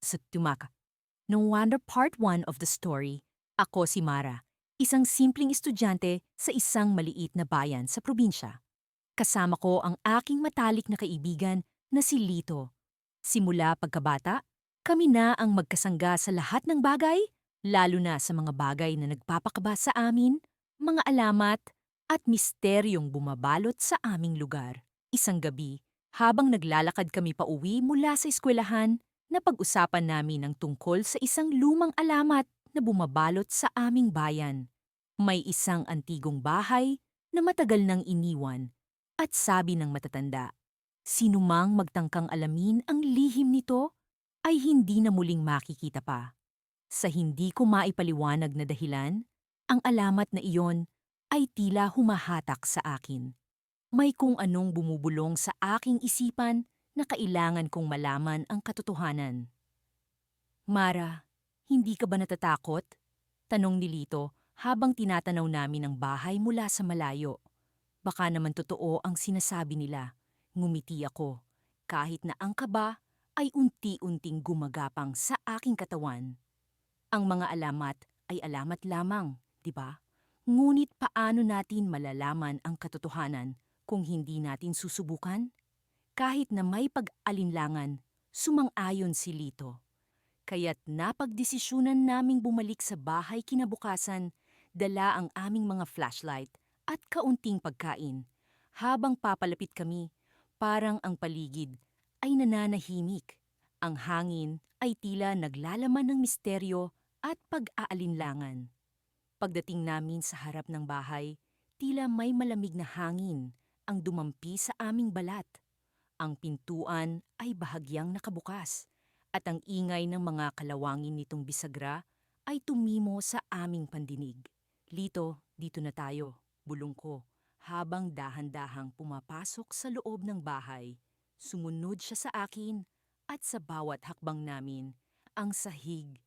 sa Tumaka. No wonder part 1 of the story, ako si Mara, isang simpleng estudyante sa isang maliit na bayan sa probinsya. Kasama ko ang aking matalik na kaibigan na si Lito. Simula pagkabata, kami na ang magkasangga sa lahat ng bagay, lalo na sa mga bagay na nagpapakaba sa amin, mga alamat, at misteryong bumabalot sa aming lugar. Isang gabi, habang naglalakad kami pauwi mula sa eskwelahan, napag-usapan namin ang tungkol sa isang lumang alamat na bumabalot sa aming bayan. May isang antigong bahay na matagal nang iniwan at sabi ng matatanda, sinumang magtangkang alamin ang lihim nito ay hindi na muling makikita pa. Sa hindi ko maipaliwanag na dahilan, ang alamat na iyon ay tila humahatak sa akin. May kung anong bumubulong sa aking isipan na kailangan kong malaman ang katotohanan. Mara, hindi ka ba natatakot? Tanong ni Lito habang tinatanaw namin ang bahay mula sa malayo. Baka naman totoo ang sinasabi nila. Ngumiti ako, kahit na ang kaba ay unti-unting gumagapang sa aking katawan. Ang mga alamat ay alamat lamang, di ba? Ngunit paano natin malalaman ang katotohanan kung hindi natin susubukan? Kahit na may pag-alinlangan, sumang-ayon si Lito. Kaya't napagdesisyunan naming bumalik sa bahay kinabukasan, dala ang aming mga flashlight at kaunting pagkain. Habang papalapit kami, parang ang paligid ay nananahimik. Ang hangin ay tila naglalaman ng misteryo at pag-aalinlangan. Pagdating namin sa harap ng bahay, tila may malamig na hangin ang dumampi sa aming balat. Ang pintuan ay bahagyang nakabukas at ang ingay ng mga kalawangin nitong bisagra ay tumimo sa aming pandinig. Lito, dito na tayo, bulong ko, habang dahan-dahang pumapasok sa loob ng bahay. Sumunod siya sa akin at sa bawat hakbang namin, ang sahig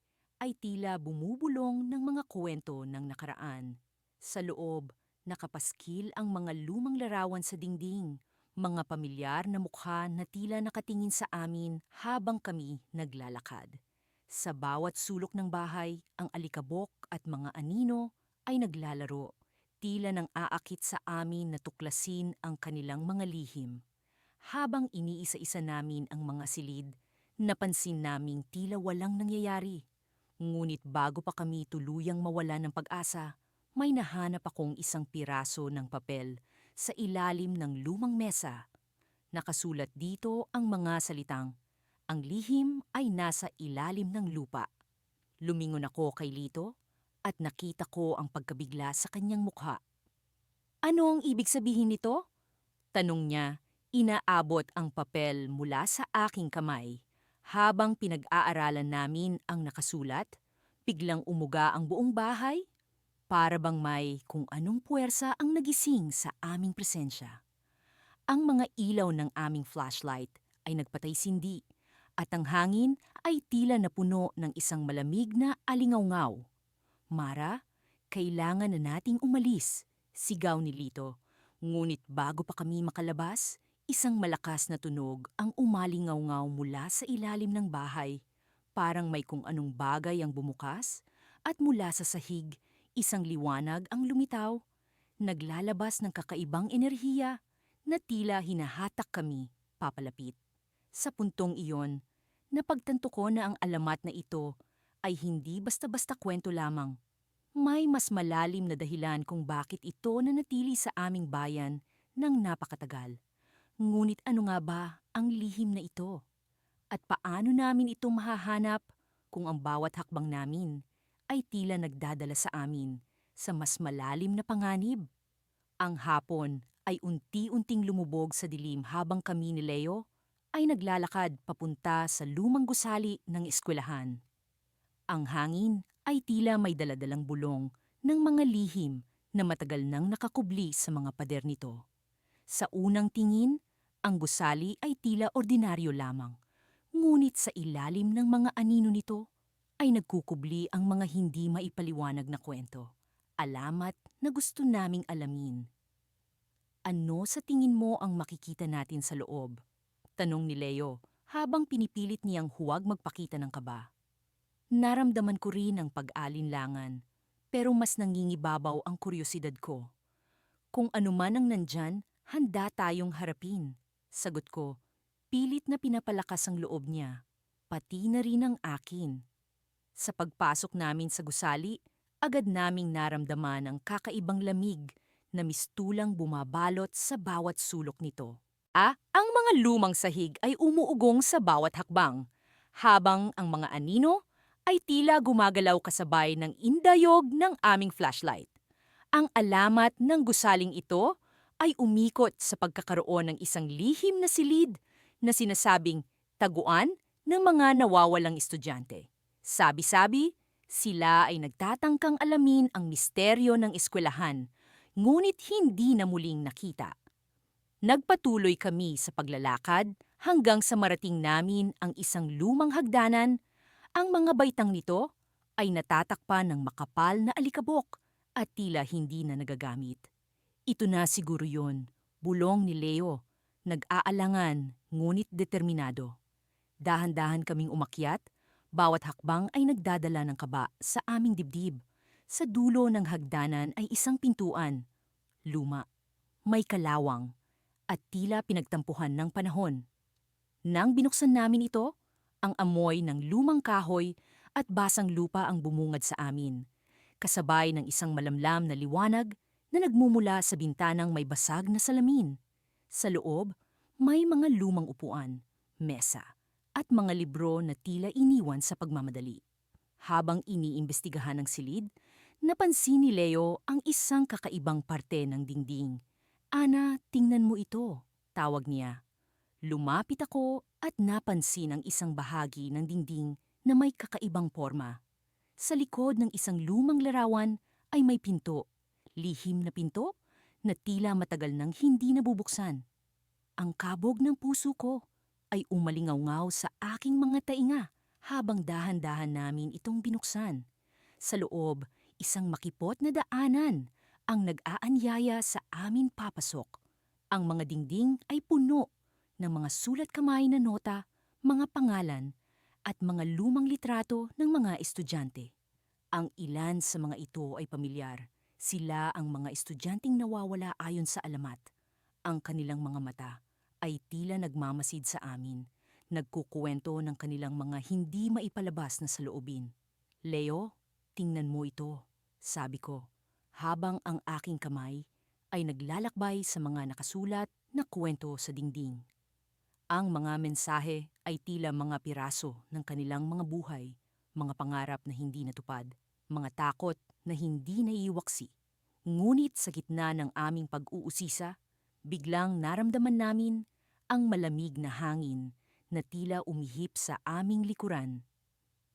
ay tila bumubulong ng mga kwento ng nakaraan. Sa loob, nakapaskil ang mga lumang larawan sa dingding, mga pamilyar na mukha na tila nakatingin sa amin habang kami naglalakad. Sa bawat sulok ng bahay, ang alikabok at mga anino ay naglalaro, tila nang aakit sa amin na tuklasin ang kanilang mga lihim. Habang iniisa-isa namin ang mga silid, napansin naming tila walang nangyayari. Ngunit bago pa kami tuluyang mawala ng pag-asa, may nahanap akong isang piraso ng papel sa ilalim ng lumang mesa. Nakasulat dito ang mga salitang, ang lihim ay nasa ilalim ng lupa. Lumingon ako kay Lito at nakita ko ang pagkabigla sa kanyang mukha. Ano ang ibig sabihin nito? Tanong niya, inaabot ang papel mula sa aking kamay. Habang pinag-aaralan namin ang nakasulat, biglang umuga ang buong bahay. Para bang may kung anong puwersa ang nagising sa aming presensya. Ang mga ilaw ng aming flashlight ay nagpatay-sindi at ang hangin ay tila napuno ng isang malamig na alingawngaw. Mara, kailangan na nating umalis, sigaw ni Lito. Ngunit bago pa kami makalabas, isang malakas na tunog ang umalingawngaw mula sa ilalim ng bahay. Parang may kung anong bagay ang bumukas at mula sa sahig, isang liwanag ang lumitaw. Naglalabas ng kakaibang enerhiya na tila hinahatak kami papalapit. Sa puntong iyon, napagtanto ko na ang alamat na ito ay hindi basta-basta kwento lamang. May mas malalim na dahilan kung bakit ito nanatili sa aming bayan ng napakatagal. Ngunit ano nga ba ang lihim na ito? At paano namin ito mahahanap kung ang bawat hakbang namin ay tila nagdadala sa amin sa mas malalim na panganib? Ang hapon ay unti-unting lumubog sa dilim habang kami ni Leo ay naglalakad papunta sa lumang gusali ng eskwelahan. Ang hangin ay tila may daladalang bulong ng mga lihim na matagal nang nakakubli sa mga pader nito. Sa unang tingin, ang gusali ay tila ordinaryo lamang. Ngunit sa ilalim ng mga anino nito ay nagkukubli ang mga hindi maipaliwanag na kwento. Alamat na gusto naming alamin. Ano sa tingin mo ang makikita natin sa loob? Tanong ni Leo habang pinipilit niyang huwag magpakita ng kaba. Naramdaman ko rin ang pag-alinlangan, pero mas nangingibabaw ang kuryosidad ko. Kung ano man ang nandyan, handa tayong harapin. Sagot ko, pilit na pinapalakas ang loob niya, pati na rin ang akin. Sa pagpasok namin sa gusali, agad naming naramdaman ang kakaibang lamig na mistulang bumabalot sa bawat sulok nito. Ang mga lumang sahig ay umuugong sa bawat hakbang, habang ang mga anino ay tila gumagalaw kasabay ng indayog ng aming flashlight. Ang alamat ng gusaling ito ay umikot sa pagkakaroon ng isang lihim na silid na sinasabing taguan ng mga nawawalang estudyante. Sabi-sabi, sila ay nagtatangkang alamin ang misteryo ng eskwelahan, ngunit hindi na muling nakita. Nagpatuloy kami sa paglalakad hanggang sa marating namin ang isang lumang hagdanan. Ang mga baitang nito ay natatakpan ng makapal na alikabok at tila hindi na nagagamit. Ito na siguro yun, bulong ni Leo, nag-aalangan ngunit determinado. Dahan-dahan kaming umakyat, bawat hakbang ay nagdadala ng kaba sa aming dibdib. Sa dulo ng hagdanan ay isang pintuan, luma, may kalawang, at tila pinagtampuhan ng panahon. Nang binuksan namin ito, ang amoy ng lumang kahoy at basang lupa ang bumungad sa amin, kasabay ng isang malamlam na liwanag na nagmumula sa bintanang may basag na salamin. Sa loob, may mga lumang upuan, mesa, at mga libro na tila iniwan sa pagmamadali. Habang iniimbestigahan ng silid, napansin ni Leo ang isang kakaibang parte ng dingding. "Ana, tingnan mo ito," tawag niya. Lumapit ako at napansin ang isang bahagi ng dingding na may kakaibang porma. Sa likod ng isang lumang larawan ay may pinto, lihim na pinto na tila matagal nang hindi nabubuksan. Ang kabog ng puso ko ay umalingaw sa aking mga tainga habang dahan-dahan namin itong binuksan. Sa loob, isang makipot na daanan ang nag-aanyaya sa amin papasok. Ang mga dingding ay puno ng mga sulat kamay na nota, mga pangalan, at mga lumang litrato ng mga estudyante. Ang ilan sa mga ito ay pamilyar. Sila ang mga estudyanteng nawawala ayon sa alamat. Ang kanilang mga mata ay tila nagmamasid sa amin, nagkukuwento ng kanilang mga hindi maipalabas na saloobin. "Leo, tingnan mo ito," sabi ko, habang ang aking kamay ay naglalakbay sa mga nakasulat na kwento sa dingding. Ang mga mensahe ay tila mga piraso ng kanilang mga buhay, mga pangarap na hindi natupad, mga takot na hindi naiiwaksi. Ngunit sa gitna ng aming pag-uusisa, biglang naramdaman namin ang malamig na hangin na tila umihip sa aming likuran.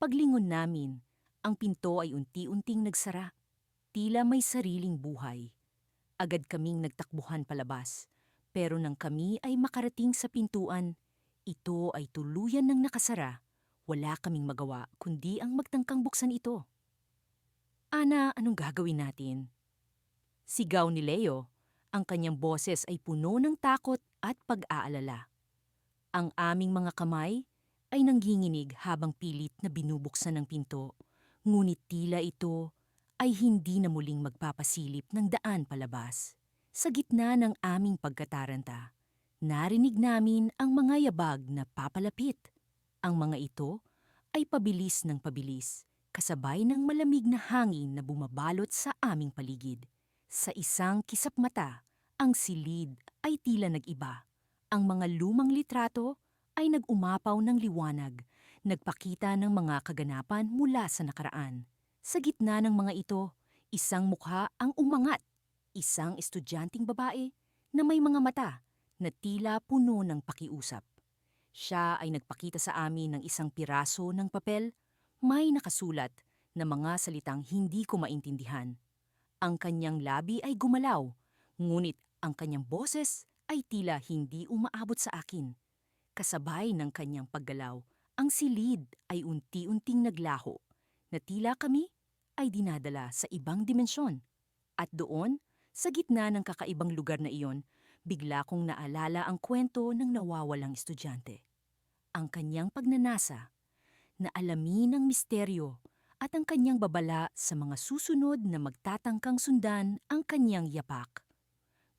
Paglingon namin, ang pinto ay unti-unting nagsara, tila may sariling buhay. Agad kaming nagtakbuhan palabas, pero nang kami ay makarating sa pintuan, ito ay tuluyan ng nakasara. Wala kaming magawa kundi ang magtangkang buksan ito. "Ana, anong gagawin natin?" Sigaw ni Leo. Ang kanyang boses ay puno ng takot at pag-aalala. Ang aming mga kamay ay nangginginig habang pilit na binubuksan ng pinto, ngunit tila ito ay hindi na muling magpapasilip ng daan palabas. Sa gitna ng aming pagkataranta, narinig namin ang mga yabag na papalapit. Ang mga ito ay pabilis ng pabilis, kasabay ng malamig na hangin na bumabalot sa aming paligid. Sa isang kisap mata, ang silid ay tila nag-iba. Ang mga lumang litrato ay nag-umapaw ng liwanag, nagpakita ng mga kaganapan mula sa nakaraan. Sa gitna ng mga ito, isang mukha ang umangat, isang estudyanteng babae na may mga mata na tila puno ng pakiusap. Siya ay nagpakita sa amin ng isang piraso ng papel, may nakasulat na mga salitang hindi ko maintindihan. Ang kanyang labi ay gumalaw, ngunit ang kanyang boses ay tila hindi umaabot sa akin. Kasabay ng kanyang paggalaw, ang silid ay unti-unting naglaho, na tila kami ay dinadala sa ibang dimensyon. At doon, sa gitna ng kakaibang lugar na iyon, bigla kong naalala ang kwento ng nawawalang estudyante. ang kanyang pagnanasa na alamin ang misteryo at ang kanyang babala sa mga susunod na magtatangkang sundan ang kanyang yapak.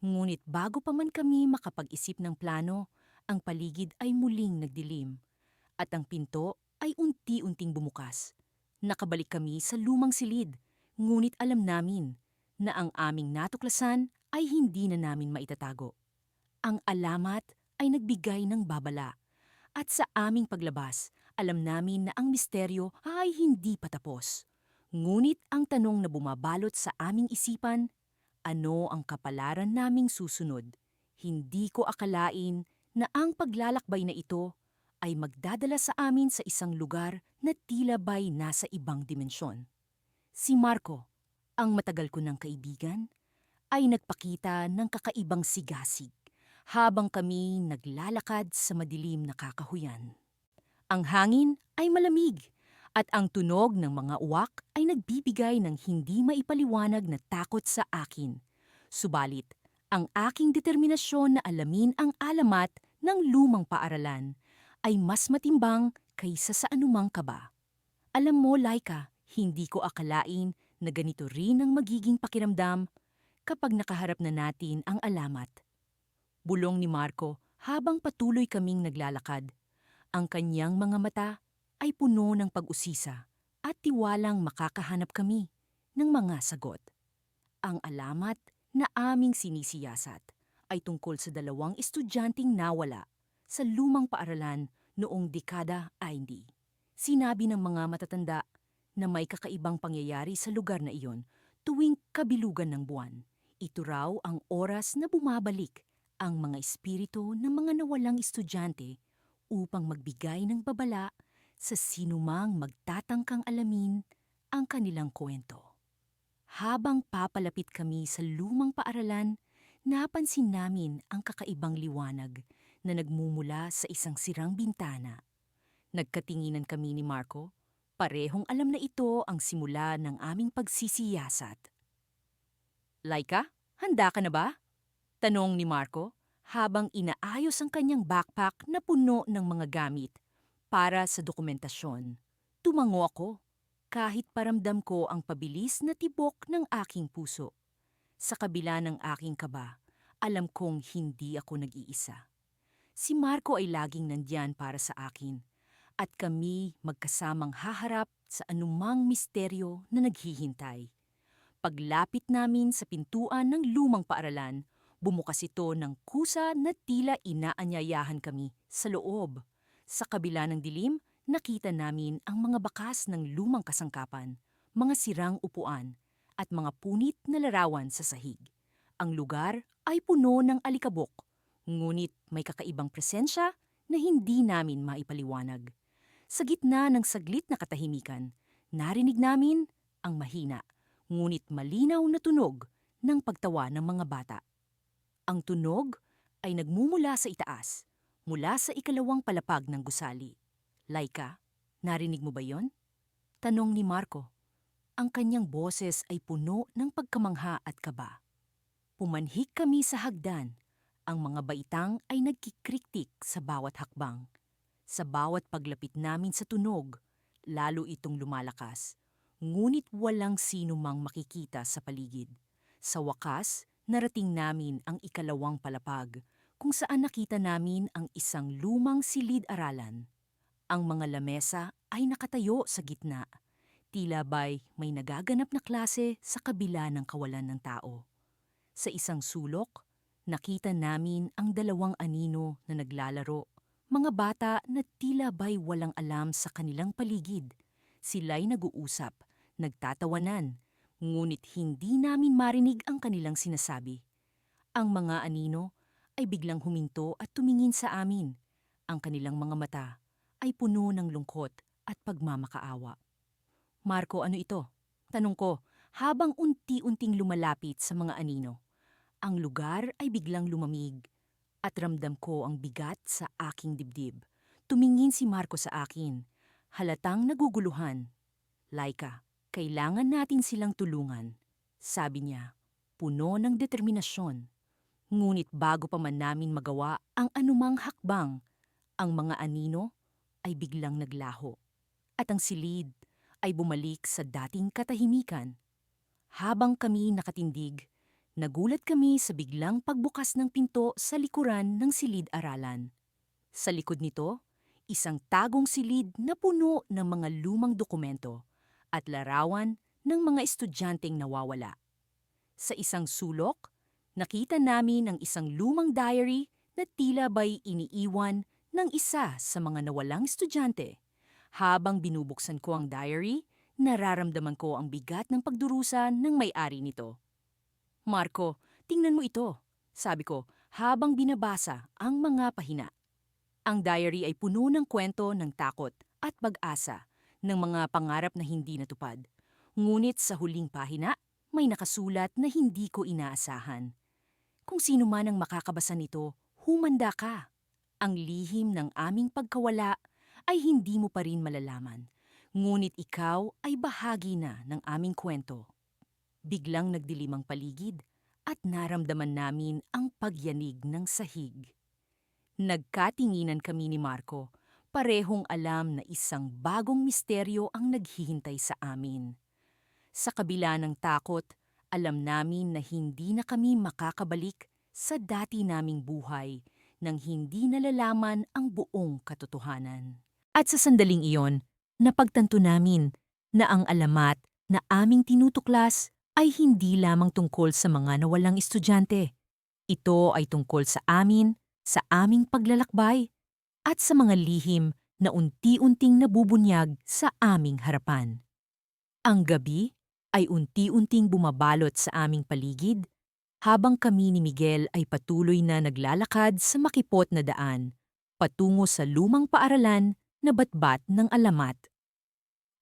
Ngunit bago pa man kami makapag-isip ng plano, ang paligid ay muling nagdilim at ang pinto ay unti-unting bumukas. Nakabalik kami sa lumang silid, ngunit alam namin na ang aming natuklasan ay hindi na namin maitatago. Ang alamat ay nagbigay ng babala at sa aming paglabas, alam namin na ang misteryo ay hindi patapos. Ngunit ang tanong na bumabalot sa aming isipan, ano ang kapalaran naming susunod? Hindi ko akalain na ang paglalakbay na ito ay magdadala sa amin sa isang lugar na tila ba'y nasa ibang dimensyon. Si Marco, ang matagal ko ng kaibigan, ay nagpakita ng kakaibang sigasig habang kami naglalakad sa madilim na kakahuyan. Ang hangin ay malamig at ang tunog ng mga uwak ay nagbibigay ng hindi maipaliwanag na takot sa akin. Subalit, ang aking determinasyon na alamin ang alamat ng lumang paaralan ay mas matimbang kaysa sa anumang kaba. Alam mo, Laika, hindi ko akalain na ganito rin ang magiging pakiramdam kapag nakaharap na natin ang alamat. Bulong ni Marco habang patuloy kaming naglalakad. Ang kanyang mga mata ay puno ng pag-usisa at tiwalang makakahanap kami ng mga sagot. Ang alamat na aming sinisiyasat ay tungkol sa dalawang estudyanteng nawala sa lumang paaralan noong dekada 90. Sinabi ng mga matatanda na may kakaibang pangyayari sa lugar na iyon tuwing kabilugan ng buwan. Ito raw ang oras na bumabalik ang mga espiritu ng mga nawalang estudyante upang magbigay ng babala sa sinumang magtatangkang alamin ang kanilang kwento. Habang papalapit kami sa lumang paaralan, napansin namin ang kakaibang liwanag na nagmumula sa isang sirang bintana. Nagkatinginan kami ni Marco, parehong alam na ito ang simula ng aming pagsisiyasat. Laika, handa ka na ba? Tanong ni Marco habang inaayos ang kanyang backpack na puno ng mga gamit para sa dokumentasyon. Tumango ako kahit paramdam ko ang pabilis na tibok ng aking puso. Sa kabila ng aking kaba, alam kong hindi ako nag-iisa. Si Marco ay laging nandyan para sa akin at kami magkasamang haharap sa anumang misteryo na naghihintay. Paglapit namin sa pintuan ng lumang paaralan, bumukas ito ng kusa na tila inaanyayahan kami sa loob. Sa kabila ng dilim, nakita namin ang mga bakas ng lumang kasangkapan, mga sirang upuan, at mga punit na larawan sa sahig. Ang lugar ay puno ng alikabok, ngunit may kakaibang presensya na hindi namin maipaliwanag. Sa gitna ng saglit na katahimikan, narinig namin ang mahina ngunit malinaw na tunog ng pagtawa ng mga bata. Ang tunog ay nagmumula sa itaas, mula sa ikalawang palapag ng gusali. Laika, narinig mo ba yon? Tanong ni Marco. Ang kanyang boses ay puno ng pagkamangha at kaba. Pumanhik kami sa hagdan. Ang mga baitang ay nagkikriktik sa bawat hakbang. Sa bawat paglapit namin sa tunog, lalo itong lumalakas. Ngunit walang sino mang makikita sa paligid. Sa wakas, narating namin ang ikalawang palapag, kung saan nakita namin ang isang lumang silid-aralan. Ang mga lamesa ay nakatayo sa gitna. Tila ba'y may nagaganap na klase sa kabila ng kawalan ng tao. Sa isang sulok, nakita namin ang dalawang anino na naglalaro. Mga bata na tila ba'y walang alam sa kanilang paligid. Sila'y nag-uusap, nagtatawanan, ngunit hindi namin marinig ang kanilang sinasabi. Ang mga anino ay biglang huminto at tumingin sa amin. Ang kanilang mga mata ay puno ng lungkot at pagmamakaawa. Marco, ano ito? Tanong ko habang unti-unting lumalapit sa mga anino. Ang lugar ay biglang lumamig at ramdam ko ang bigat sa aking dibdib. Tumingin si Marco sa akin, halatang naguguluhan. Laika, kailangan natin silang tulungan, sabi niya, puno ng determinasyon. Ngunit bago pa man namin magawa ang anumang hakbang, ang mga anino ay biglang naglaho at ang silid ay bumalik sa dating katahimikan. Habang kami nakatindig, nagulat kami sa biglang pagbukas ng pinto sa likuran ng silid-aralan. Sa likod nito, isang tagong silid na puno ng mga lumang dokumento at larawan ng mga estudyanteng nawawala. Sa isang sulok, nakita namin ang isang lumang diary na tila ba'y iniiwan ng isa sa mga nawalang estudyante. Habang binubuksan ko ang diary, nararamdaman ko ang bigat ng pagdurusa ng may-ari nito. Marco, tingnan mo ito, sabi ko habang binabasa ang mga pahina. Ang diary ay puno ng kwento ng takot at pag-asa ng mga pangarap na hindi natupad. Ngunit sa huling pahina, may nakasulat na hindi ko inaasahan. Kung sino man ang makakabasa nito, humanda ka. Ang lihim ng aming pagkawala ay hindi mo pa rin malalaman. Ngunit ikaw ay bahagi na ng aming kwento. Biglang nagdilim ang paligid at naramdaman namin ang pagyanig ng sahig. Nagkatinginan kami ni Marco, parehong alam na isang bagong misteryo ang naghihintay sa amin. Sa kabila ng takot, alam namin na hindi na kami makakabalik sa dati naming buhay nang hindi nalalaman ang buong katotohanan. At sa sandaling iyon, napagtanto namin na ang alamat na aming tinutuklas ay hindi lamang tungkol sa mga nawalang estudyante. Ito ay tungkol sa amin, sa aming paglalakbay, at sa mga lihim na unti-unting nabubunyag sa aming harapan. Ang gabi ay unti-unting bumabalot sa aming paligid habang kami ni Miguel ay patuloy na naglalakad sa makipot na daan patungo sa lumang paaralan na batbat ng alamat.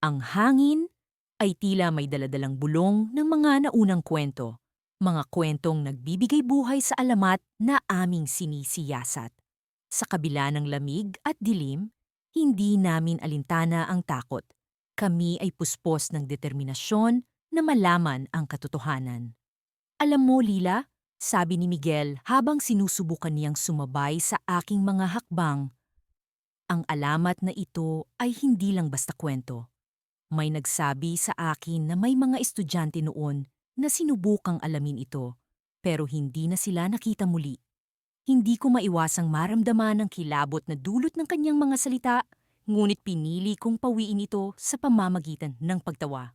Ang hangin ay tila may daladalang bulong ng mga naunang kwento, mga kwentong nagbibigay buhay sa alamat na aming sinisiyasat. Sa kabila ng lamig at dilim, hindi namin alintana ang takot. Kami ay puspos ng determinasyon na malaman ang katotohanan. Alam mo, Lila, sabi ni Miguel habang sinusubukan niyang sumabay sa aking mga hakbang, ang alamat na ito ay hindi lang basta kwento. May nagsabi sa akin na may mga estudyante noon na sinubukang alamin ito, pero hindi na sila nakita muli. Hindi ko maiwasang maramdaman ang kilabot na dulot ng kanyang mga salita, ngunit pinili kong pawiin ito sa pamamagitan ng pagtawa.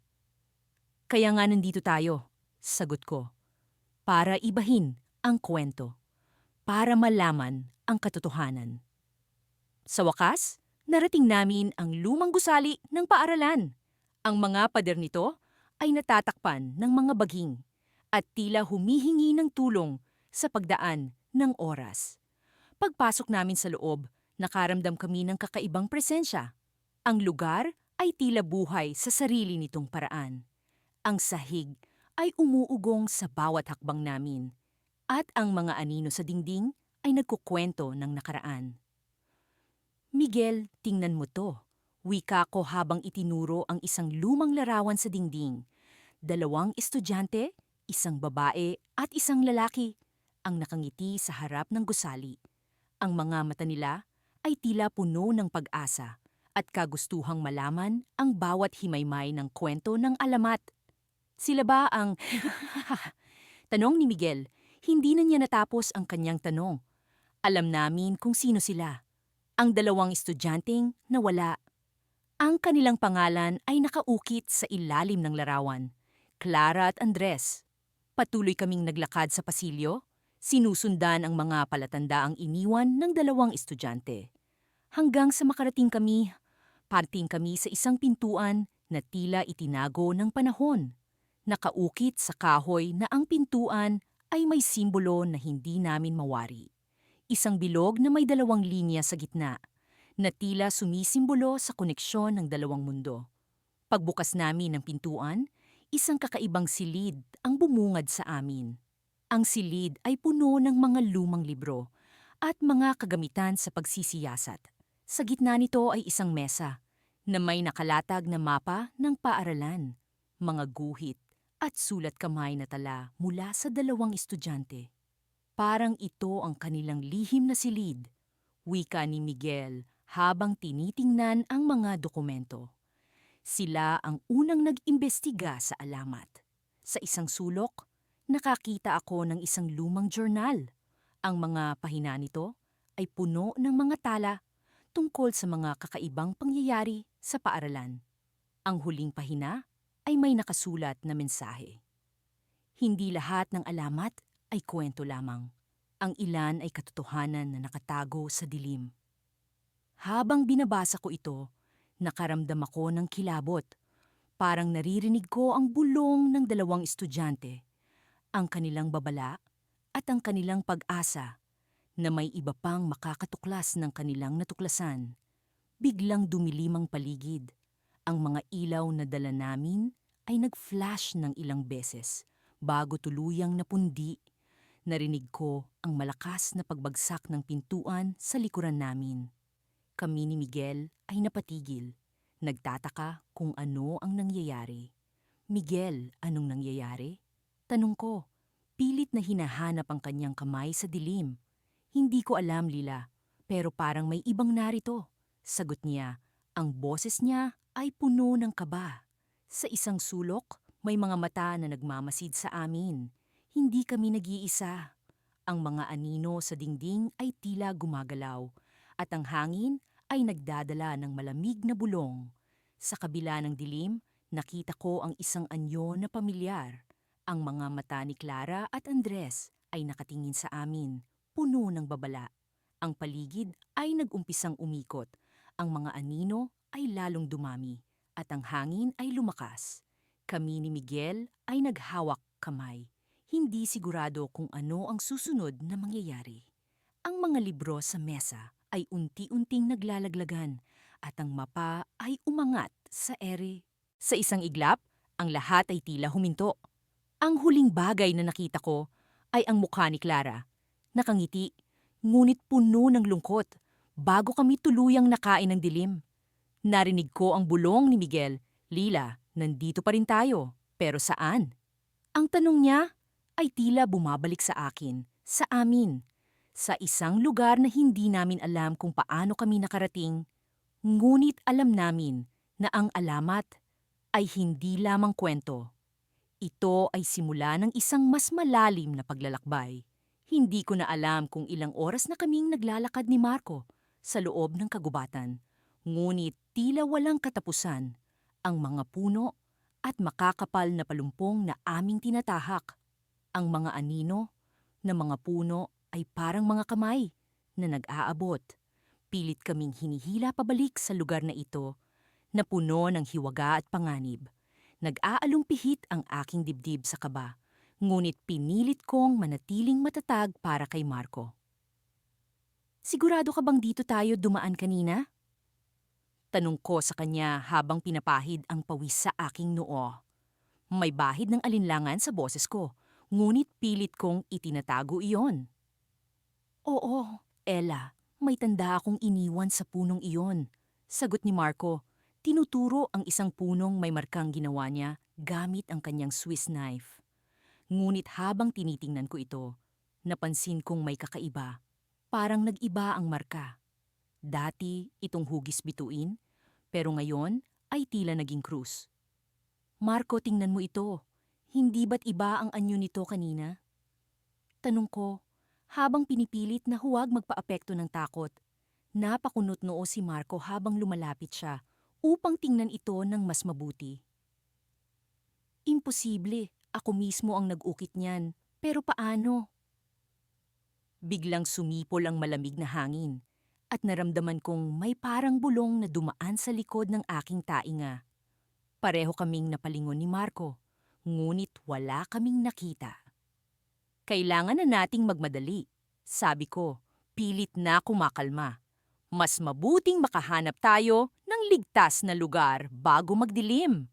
Kaya nga nandito tayo, sagot ko, para ibahin ang kwento, para malaman ang katotohanan. Sa wakas, narating namin ang lumang gusali ng paaralan. Ang mga pader nito ay natatakpan ng mga baging at tila humihingi ng tulong sa pagdaan ng oras. Pagpasok namin sa loob, nakaramdam kami ng kakaibang presensya. Ang lugar ay tila buhay sa sarili nitong paraan. Ang sahig ay umuugong sa bawat hakbang namin at ang mga anino sa dingding ay nagkukwento ng nakaraan. Miguel, tingnan mo to. Wika ko habang itinuro ang isang lumang larawan sa dingding. 2 estudyante, isang babae at isang lalaki ang nakangiti sa harap ng gusali. Ang mga mata nila ay tila puno ng pag-asa at kagustuhang malaman ang bawat himaymay ng kwento ng alamat. Sila ba ang... Tanong ni Miguel, hindi na niya natapos ang kanyang tanong. Alam namin kung sino sila. Ang 2 estudyanteng nawala. Ang kanilang pangalan ay nakaukit sa ilalim ng larawan, Clara at Andres. Patuloy kaming naglakad sa pasilyo, sinusundan ang mga palatandaang iniwan ng 2 estudyante. Hanggang sa makarating kami, parating kami sa isang pintuan na tila itinago ng panahon. Nakaukit sa kahoy na ang pintuan ay may simbolo na hindi namin mawari. Isang bilog na may 2 linya sa gitna, na tila sumisimbolo sa koneksyon ng 2 mundo. Pagbukas namin ng pintuan, isang kakaibang silid ang bumungad sa amin. Ang silid ay puno ng mga lumang libro at mga kagamitan sa pagsisiyasat. Sa gitna nito ay isang mesa na may nakalatag na mapa ng paaralan, mga guhit at sulat kamay na tala mula sa 2 estudyante. Parang ito ang kanilang lihim na silid, wika ni Miguel habang tinitingnan ang mga dokumento. Sila ang unang nag-imbestiga sa alamat. Sa isang sulok, nakakita ako ng isang lumang journal. Ang mga pahina nito ay puno ng mga tala tungkol sa mga kakaibang pangyayari sa paaralan. Ang huling pahina ay may nakasulat na mensahe. Hindi lahat ng alamat ay kwento lamang. Ang ilan ay katotohanan na nakatago sa dilim. Habang binabasa ko ito, nakaramdam ako ng kilabot. Parang naririnig ko ang bulong ng dalawang estudyante, ang kanilang babala at ang kanilang pag-asa na may iba pang makakatuklas ng kanilang natuklasan. Biglang dumilim ang paligid. Ang mga ilaw na dala namin ay nag-flash ng ilang beses bago tuluyang napundi. Narinig ko ang malakas na pagbagsak ng pintuan sa likuran namin. Kami ni Miguel ay napatigil. Nagtataka kung ano ang nangyayari. Miguel, anong nangyayari? Tanong ko. Pilit na hinahanap ang kanyang kamay sa dilim. Hindi ko alam, Lila, pero parang may ibang narito. Sagot niya, ang boses niya ay puno ng kaba. Sa isang sulok, may mga mata na nagmamasid sa amin. Hindi kami nag-iisa. Ang mga anino sa dingding ay tila gumagalaw at ang hangin ay nagdadala ng malamig na bulong. Sa kabila ng dilim, nakita ko ang isang anyo na pamilyar. Ang mga mata ni Clara at Andres ay nakatingin sa amin, puno ng babala. Ang paligid ay nag-umpisang umikot. Ang mga anino ay lalong dumami at ang hangin ay lumakas. Kami ni Miguel ay naghawak kamay. Hindi sigurado kung ano ang susunod na mangyayari. Ang mga libro sa mesa ay unti-unting naglalaglagan at ang mapa ay umangat sa ere. Sa isang iglap, ang lahat ay tila huminto. Ang huling bagay na nakita ko ay ang mukha ni Clara. Nakangiti, ngunit puno ng lungkot bago kami tuluyang nakain ng dilim. Narinig ko ang bulong ni Miguel, Lila, nandito pa rin tayo, pero saan? Ang tanong niya ay tila bumabalik sa akin, sa amin. Sa isang lugar na hindi namin alam kung paano kami nakarating, ngunit alam namin na ang alamat ay hindi lamang kwento. Ito ay simula ng isang mas malalim na paglalakbay. Hindi ko na alam kung ilang oras na kaming naglalakad ni Marco sa loob ng kagubatan, ngunit tila walang katapusan ang mga puno at makakapal na palumpong na aming tinatahak. Ang mga anino na mga puno ay parang mga kamay na nag-aabot. Pilit kaming hinihila pabalik sa lugar na ito na puno ng hiwaga at panganib. Nag-aalumpihit ang aking dibdib sa kaba, ngunit pinilit kong manatiling matatag para kay Marco. Sigurado ka bang dito tayo dumaan kanina? Tanong ko sa kanya habang pinapahid ang pawis sa aking noo. May bahid ng alinlangan sa boses ko, ngunit pilit kong itinatago iyon. Oo, Ella, may tanda akong iniwan sa punong iyon. Sagot ni Marco, tinuturo ang isang punong may markang ginawa niya gamit ang kanyang Swiss knife. Ngunit habang tinitingnan ko ito, napansin kong may kakaiba. Parang nag-iba ang marka. Dati itong hugis bituin, pero ngayon ay tila naging krus. Marco, tingnan mo ito. Hindi ba't iba ang anyo nito kanina? Tanong ko, habang pinipilit na huwag magpaapekto ng takot. Napakunot noo si Marco habang lumalapit siya upang tingnan ito ng mas mabuti. Imposible, ako mismo ang nag-ukit niyan. Pero paano? Biglang sumipol ang malamig na hangin at naramdaman kong may parang bulong na dumaan sa likod ng aking tainga. Pareho kaming napalingon ni Marco, ngunit wala kaming nakita. Kailangan na nating magmadali, sabi ko, pilit na kumakalma. Mas mabuting makahanap tayo ng ligtas na lugar bago magdilim.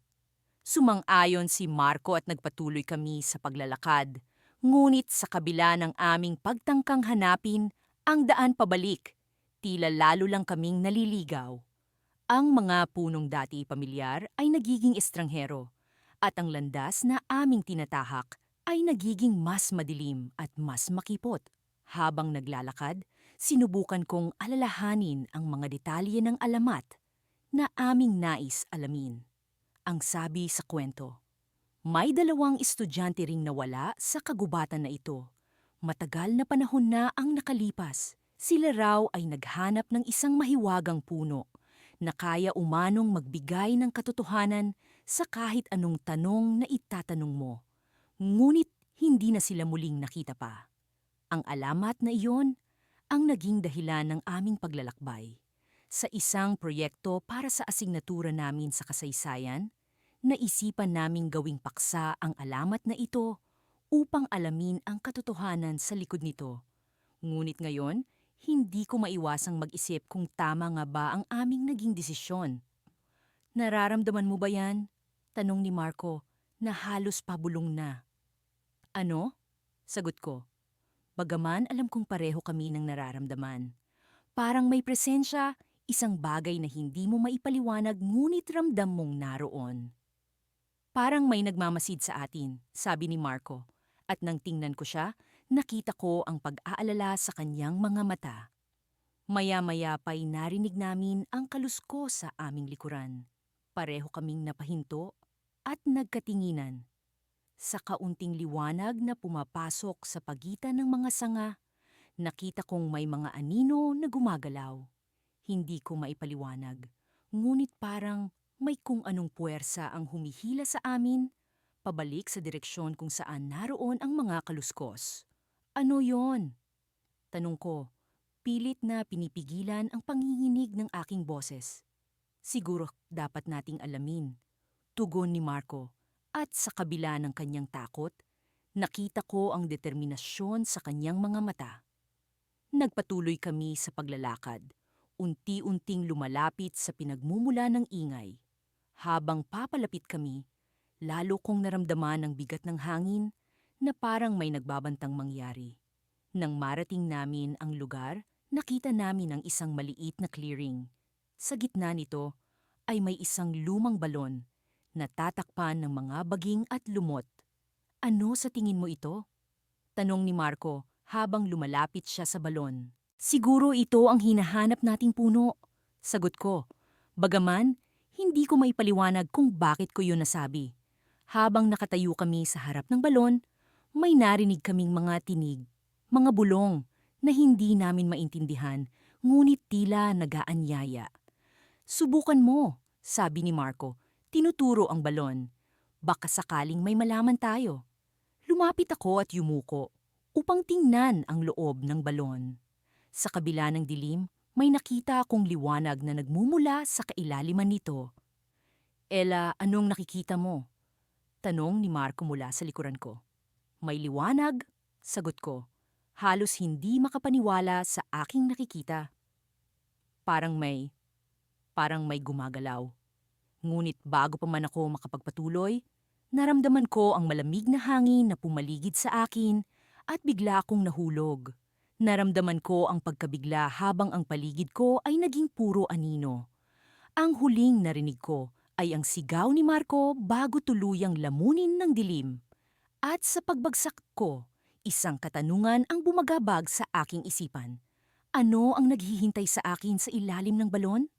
Sumang-ayon si Marco at nagpatuloy kami sa paglalakad. Ngunit sa kabila ng aming pagtangkang hanapin ang daan pabalik, tila lalo lang kaming naliligaw. Ang mga punong dati pamilyar ay nagiging estranghero at ang landas na aming tinatahak ay nagiging mas madilim at mas makipot. Habang naglalakad, Sinubukan kong alalahanin ang mga detalye ng alamat na aming nais alamin. Ang sabi sa kwento, may dalawang estudyante ring nawala sa kagubatan na ito. Matagal na panahon na ang nakalipas. Sila raw ay naghanap ng isang mahiwagang puno na kaya umanong magbigay ng katotohanan sa kahit anong tanong na itatanong mo. Ngunit hindi na sila muling nakita pa. Ang alamat na iyon ang naging dahilan ng aming paglalakbay. Sa isang proyekto para sa asignatura namin sa kasaysayan, naisipan naming gawing paksa ang alamat na ito upang alamin ang katotohanan sa likod nito. Ngunit ngayon, hindi ko maiwasang mag-isip kung tama nga ba ang aming naging desisyon. Nararamdaman mo ba yan? Tanong ni Marco na halos pabulong na. Ano? Sagot ko. Bagaman alam kong pareho kami ng nararamdaman. Parang may presensya, isang bagay na hindi mo maipaliwanag ngunit ramdam mong naroon. Parang may nagmamasid sa atin, sabi ni Marco. At nang tingnan ko siya, nakita ko ang pag-aalala sa kanyang mga mata. Maya-maya pa'y narinig namin ang kaluskos sa aming likuran. Pareho kaming napahinto at nagkatinginan. Sa kaunting liwanag na pumapasok sa pagitan ng mga sanga, nakita kong may mga anino na gumagalaw. Hindi ko maipaliwanag, ngunit parang may kung anong puwersa ang humihila sa amin, pabalik sa direksyon kung saan naroon ang mga kaluskos. Ano yon? Tanong ko, pilit na pinipigilan ang panginginig ng aking boses. Siguro dapat nating alamin. Tugon ni Marco. At sa kabila ng kanyang takot, nakita ko ang determinasyon sa kanyang mga mata. Nagpatuloy kami sa paglalakad, unti-unting lumalapit sa pinagmumula ng ingay. Habang papalapit kami, lalo kong naramdaman ang bigat ng hangin na parang may nagbabantang mangyari. Nang marating namin ang lugar, nakita namin ang isang maliit na clearing. Sa gitna nito ay may isang lumang balon na tatakpan ng mga baging at lumot. Ano sa tingin mo ito? Tanong ni Marco habang lumalapit siya sa balon. Siguro ito ang hinahanap nating puno. Sagot ko. Bagaman, hindi ko maipaliwanag kung bakit ko yun nasabi. Habang nakatayo kami sa harap ng balon, may narinig kaming mga tinig, mga bulong na hindi namin maintindihan, ngunit tila nagaanyaya. Subukan mo, sabi ni Marco. Tinuturo ang balon. Baka sakaling may malaman tayo. Lumapit ako at yumuko upang tingnan ang loob ng balon. Sa kabila ng dilim, may nakita akong liwanag na nagmumula sa kailaliman nito. Ella, anong nakikita mo? Tanong ni Marco mula sa likuran ko. May liwanag? Sagot ko. Halos hindi makapaniwala sa aking nakikita. Parang may gumagalaw. Ngunit bago pa man ako makapagpatuloy, naramdaman ko ang malamig na hangin na pumaligid sa akin at bigla akong nahulog. Naramdaman ko ang pagkabigla habang ang paligid ko ay naging puro anino. Ang huling narinig ko ay ang sigaw ni Marco bago tuluyang lamunin ng dilim. At sa pagbagsak ko, isang katanungan ang bumagabag sa aking isipan. Ano ang naghihintay sa akin sa ilalim ng balon?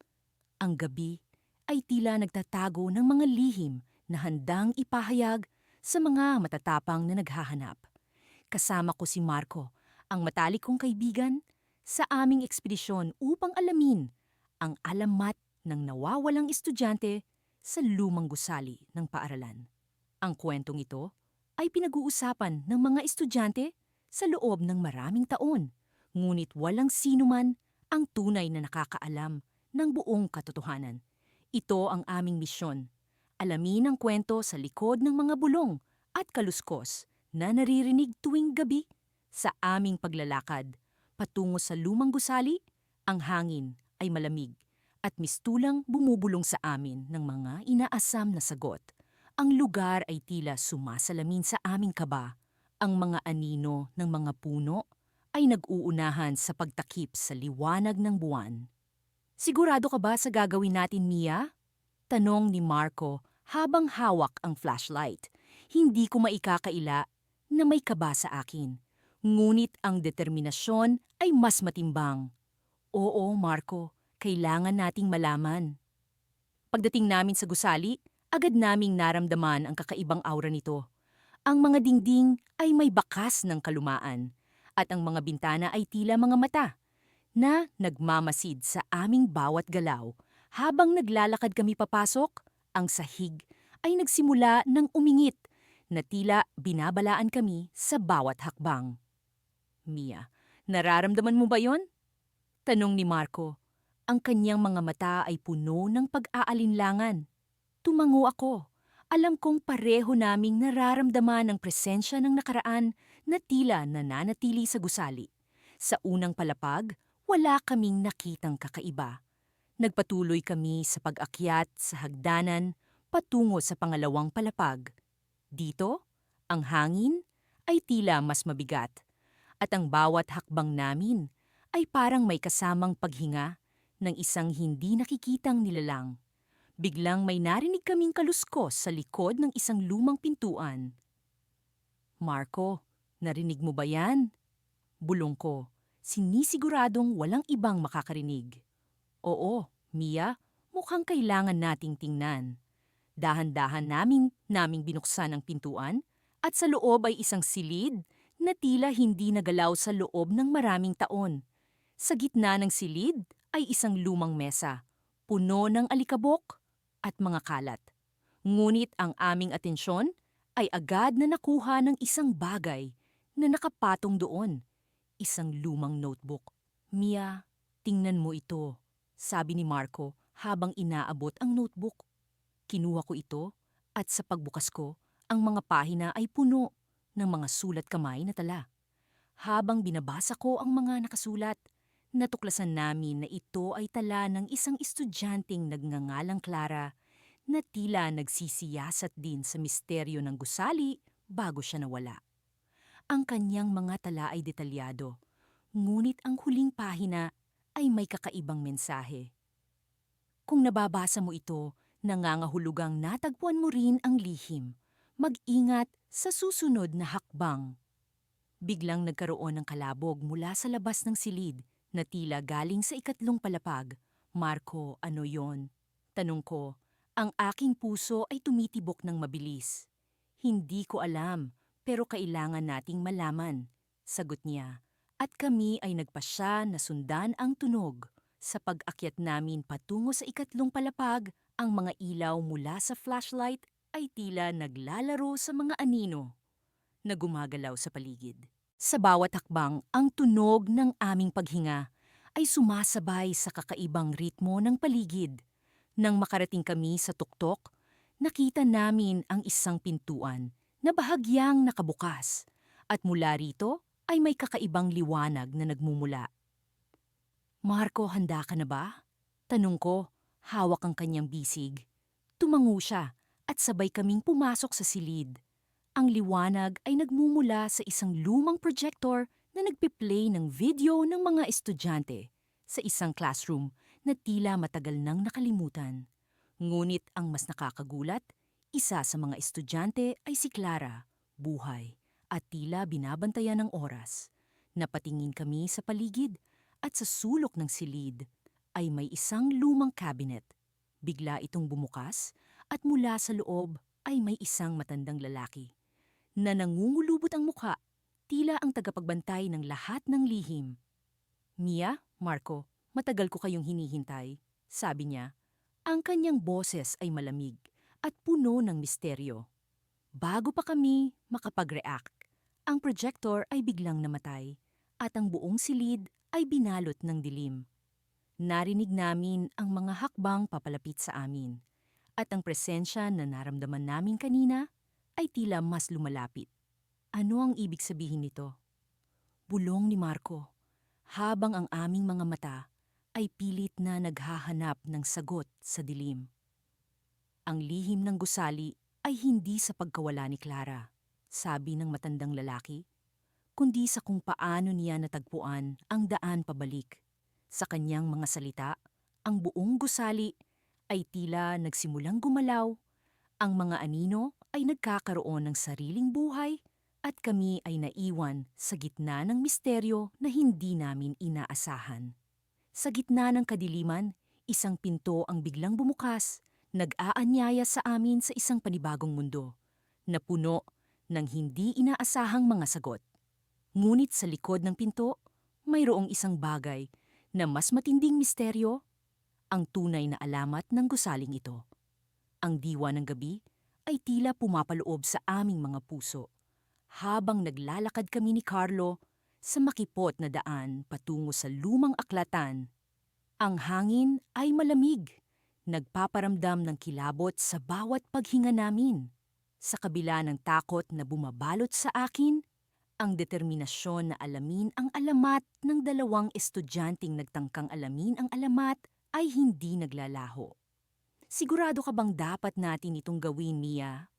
Ang gabi ay tila nagtatago ng mga lihim na handang ipahayag sa mga matatapang na naghahanap. Kasama ko si Marco, ang matalik kong kaibigan, sa aming ekspedisyon upang alamin ang alamat ng nawawalang estudyante sa lumang gusali ng paaralan. Ang kwentong ito ay pinag-uusapan ng mga estudyante sa loob ng maraming taon, ngunit walang sinuman ang tunay na nakakaalam ng buong katotohanan. Ito ang aming misyon. Alamin ang kwento sa likod ng mga bulong at kaluskos na naririnig tuwing gabi sa aming paglalakad. Patungo sa lumang gusali, ang hangin ay malamig at mistulang bumubulong sa amin ng mga inaasam na sagot. Ang lugar ay tila sumasalamin sa aming kaba. Ang mga anino ng mga puno ay nag-uunahan sa pagtakip sa liwanag ng buwan. Sigurado ka ba sa gagawin natin, Mia? Tanong ni Marco habang hawak ang flashlight. Hindi ko maikakaila na may kaba sa akin. Ngunit ang determinasyon ay mas matimbang. Oo, Marco, kailangan nating malaman. Pagdating namin sa gusali, agad naming naramdaman ang kakaibang aura nito. Ang mga dingding ay may bakas ng kalumaan at ang mga bintana ay tila mga mata na nagmamasid sa aming bawat galaw. Habang naglalakad kami papasok, ang sahig ay nagsimula ng umingit na tila binabalaan kami sa bawat hakbang. Mia, nararamdaman mo ba yon? Tanong ni Marco. Ang kanyang mga mata ay puno ng pag-aalinlangan. Tumango ako. Alam kong pareho naming nararamdaman ang presensya ng nakaraan na tila nananatili sa gusali. Sa unang palapag, wala kaming nakitang kakaiba. Nagpatuloy kami sa pag-akyat sa hagdanan patungo sa pangalawang palapag. Dito, ang hangin ay tila mas mabigat at ang bawat hakbang namin ay parang may kasamang paghinga ng isang hindi nakikitang nilalang. Biglang may narinig kaming kaluskos sa likod ng isang lumang pintuan. Marco, narinig mo ba yan? Bulong ko, sinisiguradong walang ibang makakarinig. Oo, Mia, mukhang kailangan nating tingnan. Dahan-dahan naming binuksan ang pintuan at sa loob ay isang silid na tila hindi nagalaw sa loob ng maraming taon. Sa gitna ng silid ay isang lumang mesa, puno ng alikabok at mga kalat. Ngunit ang aming atensyon ay agad na nakuha ng isang bagay na nakapatong doon, isang lumang notebook. Mia, tingnan mo ito, sabi ni Marco habang inaabot ang notebook. Kinuha ko ito at sa pagbukas ko, ang mga pahina ay puno ng mga sulat kamay na tala. Habang binabasa ko ang mga nakasulat, natuklasan namin na ito ay tala ng isang estudyanteng nagngangalang Clara na tila nagsisiyasat din sa misteryo ng gusali bago siya nawala. Ang kanyang mga tala ay detalyado, ngunit ang huling pahina ay may kakaibang mensahe. Kung nababasa mo ito, nangangahulugang natagpuan mo rin ang lihim. Mag-ingat sa susunod na hakbang. Biglang nagkaroon ng kalabog mula sa labas ng silid na tila galing sa ikatlong palapag. Marco, ano yon? Tanong ko. Ang aking puso ay tumitibok ng mabilis. Hindi ko alam, pero kailangan nating malaman. Sagot niya. At kami ay nagpasya na sundan ang tunog. Sa pag-akyat namin patungo sa ikatlong palapag, ang mga ilaw mula sa flashlight ay tila naglalaro sa mga anino na gumagalaw sa paligid. Sa bawat hakbang, ang tunog ng aming paghinga ay sumasabay sa kakaibang ritmo ng paligid. Nang makarating kami sa tuktok, nakita namin ang isang pintuan na bahagyang nakabukas at mula rito ay may kakaibang liwanag na nagmumula. Marco, handa ka na ba? Tanong ko, hawak ang kanyang bisig. Tumango siya at sabay kaming pumasok sa silid. Ang liwanag ay nagmumula sa isang lumang projector na nagpe-play ng video ng mga estudyante sa isang classroom na tila matagal nang nakalimutan. Ngunit ang mas nakakagulat, isa sa mga estudyante ay si Clara, buhay, at tila binabantayan ng oras. Napatingin kami sa paligid at sa sulok ng silid ay may isang lumang cabinet. Bigla itong bumukas at mula sa loob ay may isang matandang lalaki na nangungulubot ang mukha, tila ang tagapagbantay ng lahat ng lihim. Mia, Marco, matagal ko kayong hinihintay, sabi niya. Ang kanyang boses ay malamig at puno ng misteryo. Bago pa kami makapag-react, ang projector ay biglang namatay at ang buong silid ay binalot ng dilim. Narinig namin ang mga hakbang papalapit sa amin at ang presensya na naramdaman namin kanina ay tila mas lumalapit. Ano ang ibig sabihin nito? Bulong ni Marco, habang ang aming mga mata ay pilit na naghahanap ng sagot sa dilim. Ang lihim ng gusali ay hindi sa pagkawala ni Clara, sabi ng matandang lalaki, kundi sa kung paano niya natagpuan ang daan pabalik. Sa kanyang mga salita, ang buong gusali ay tila nagsimulang gumalaw. Ang mga anino ay nagkakaroon ng sariling buhay At kami ay naiwan sa gitna ng misteryo na hindi namin inaasahan. Sa gitna ng kadiliman, isang pinto ang biglang bumukas, nag-aanyaya sa amin sa isang panibagong mundo, na puno ng hindi inaasahang mga sagot. Ngunit sa likod ng pinto, mayroong isang bagay na mas matinding misteryo, ang tunay na alamat ng gusaling ito. Ang diwa ng gabi ay tila pumapaloob sa aming mga puso habang naglalakad kami ni Carlo sa makipot na daan patungo sa lumang aklatan. Ang hangin ay malamig, nagpaparamdam ng kilabot sa bawat paghinga namin. Sa kabila ng takot na bumabalot sa akin, ang determinasyon na alamin ang alamat ng dalawang estudyanteng nagtangkang alamin ang alamat ay hindi naglalaho. Sigurado ka bang dapat natin itong gawin, Mia?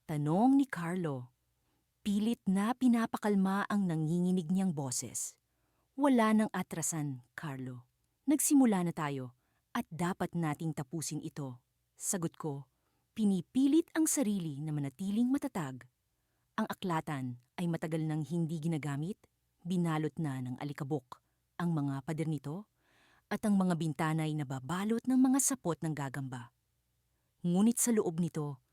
Tanong ni Carlo. Pilit na pinapakalma ang nanginginig niyang boses. Wala nang atrasan, Carlo. Nagsimula na tayo at dapat nating tapusin ito. Sagot ko, pinipilit ang sarili na manatiling matatag. Ang aklatan ay matagal nang hindi ginagamit, binalot na ng alikabok ang mga pader nito at ang mga bintana ay nababalot ng mga sapot ng gagamba. Ngunit sa loob nito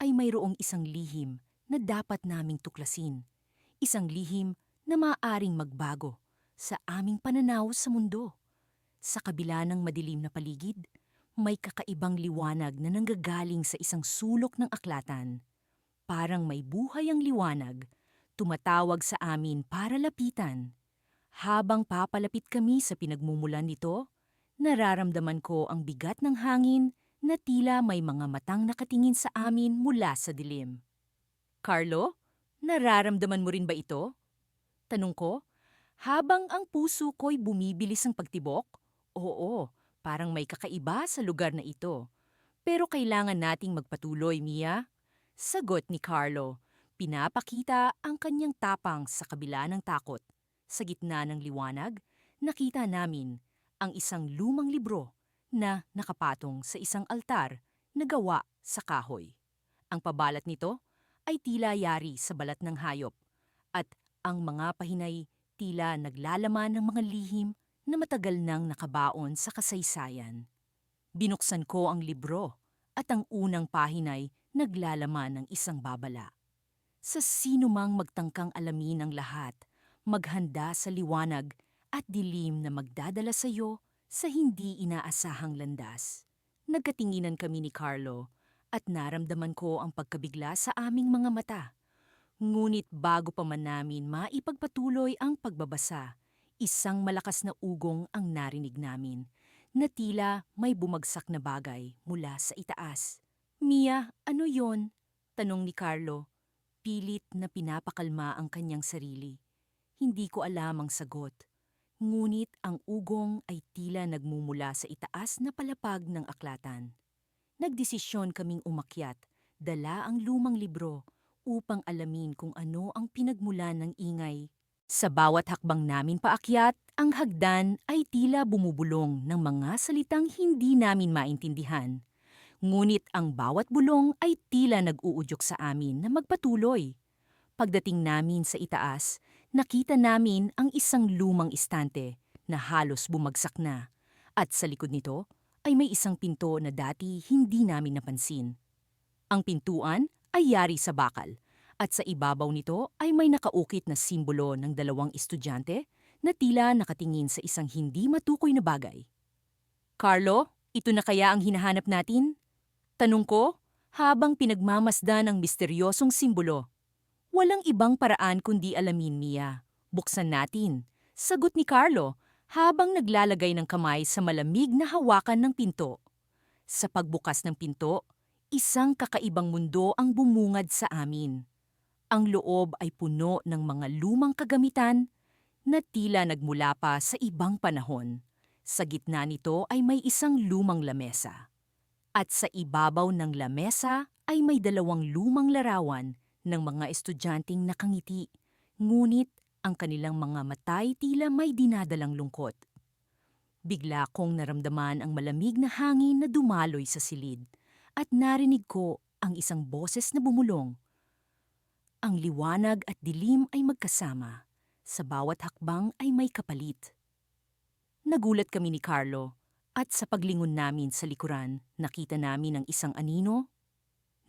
ay mayroong isang lihim na dapat naming tuklasin. Isang lihim na maaaring magbago sa aming pananaw sa mundo. Sa kabila ng madilim na paligid, may kakaibang liwanag na nanggagaling sa isang sulok ng aklatan. Parang may buhay ang liwanag, tumatawag sa amin para lapitan. Habang papalapit kami sa pinagmumulan nito, nararamdaman ko ang bigat ng hangin na tila may mga matang nakatingin sa amin mula sa dilim. Carlo, nararamdaman mo rin ba ito? Tanong ko, habang ang puso ko'y bumibilis ang pagtibok. Oo, parang may kakaiba sa lugar na ito. Pero kailangan nating magpatuloy, Mia. Sagot ni Carlo, pinapakita ang kanyang tapang sa kabila ng takot. Sa gitna ng liwanag, nakita namin ang isang lumang libro na nakapatong sa isang altar na gawa sa kahoy. Ang pabalat nito ay tila yari sa balat ng hayop at ang mga pahinay tila naglalaman ng mga lihim na matagal nang nakabaon sa kasaysayan. Binuksan ko ang libro at ang unang pahinay naglalaman ng isang babala. Sa sino mang magtangkang alamin ang lahat, maghanda sa liwanag at dilim na magdadala sa iyo sa hindi inaasahang landas. Nagkatinginan kami ni Carlo at naramdaman ko ang pagkabigla sa aming mga mata. Ngunit bago pa man namin maipagpatuloy ang pagbabasa, isang malakas na ugong ang narinig namin na tila may bumagsak na bagay mula sa itaas. Mia, ano yon? Tanong ni Carlo. Pilit na pinapakalma ang kanyang sarili. Hindi ko alam ang sagot. Ngunit ang ugong ay tila nagmumula sa itaas na palapag ng aklatan. Nagdesisyon kaming umakyat, dala ang lumang libro upang alamin kung ano ang pinagmulan ng ingay. Sa bawat hakbang namin paakyat, ang hagdan ay tila bumubulong ng mga salitang hindi namin maintindihan. Ngunit ang bawat bulong ay tila nag-uudyok sa amin na magpatuloy. Pagdating namin sa itaas, nakita namin ang isang lumang istante na halos bumagsak na. At sa likod nito ay may isang pinto na dati hindi namin napansin. Ang pintuan ay yari sa bakal at sa ibabaw nito ay may nakaukit na simbolo ng dalawang estudyante na tila nakatingin sa isang hindi matukoy na bagay. Carlo, ito na kaya ang hinahanap natin? Tanong ko habang pinagmamasdan ang misteryosong simbolo. Walang ibang paraan kundi alamin, Mia. Buksan natin. Sagot ni Carlo habang naglalagay ng kamay sa malamig na hawakan ng pinto. Sa pagbukas ng pinto, isang kakaibang mundo ang bumungad sa amin. Ang loob ay puno ng mga lumang kagamitan na tila nagmula pa sa ibang panahon. Sa gitna nito ay may isang lumang lamesa. At sa ibabaw ng lamesa ay may dalawang lumang larawan ng mga estudyanteng nakangiti, ngunit ang kanilang mga matay tila may dinadalang lungkot. Bigla kong naramdaman ang malamig na hangin na dumaloy sa silid at narinig ko ang isang boses na bumulong. Ang liwanag at dilim ay magkasama. Sa bawat hakbang ay may kapalit. Nagulat kami ni Carlo at sa paglingon namin sa likuran, nakita namin ang isang anino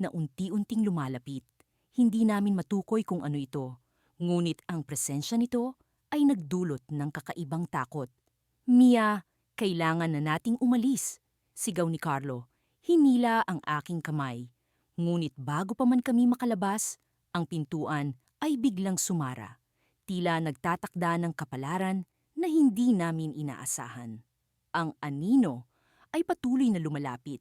na unti-unting lumalapit. Hindi namin matukoy kung ano ito, ngunit ang presensya nito ay nagdulot ng kakaibang takot. Mia, kailangan na nating umalis, sigaw ni Carlo. Hinila ang aking kamay. Ngunit bago pa man kami makalabas, ang pintuan ay biglang sumara. Tila nagtatakda ng kapalaran na hindi namin inaasahan. Ang anino ay patuloy na lumalapit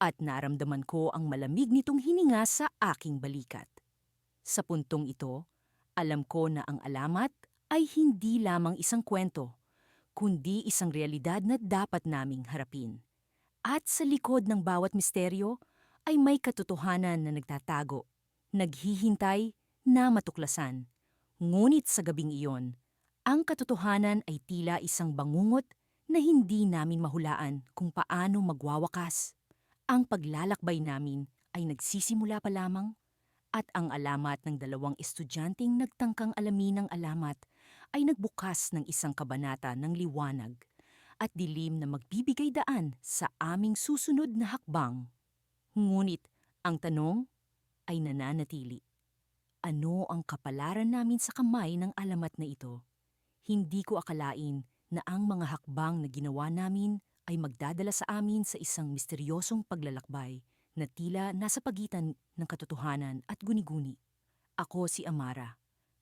at naramdaman ko ang malamig nitong hininga sa aking balikat. Sa puntong ito, alam ko na ang alamat ay hindi lamang isang kwento, kundi isang realidad na dapat naming harapin. At sa likod ng bawat misteryo ay may katotohanan na nagtatago, naghihintay na matuklasan. Ngunit sa gabing iyon, ang katotohanan ay tila isang bangungot na hindi namin mahulaan kung paano magwawakas. Ang paglalakbay namin ay nagsisimula pa lamang at ang alamat ng dalawang estudyanteng nagtangkang alamin ng alamat ay nagbukas ng isang kabanata ng liwanag at dilim na magbibigay daan sa aming susunod na hakbang. Ngunit ang tanong ay nananatili. Ano ang kapalaran namin sa kamay ng alamat na ito? Hindi ko akalain na ang mga hakbang na ginawa namin ay magdadala sa amin sa isang misteryosong paglalakbay na tila nasa pagitan ng katotohanan at guni-guni. Ako si Amara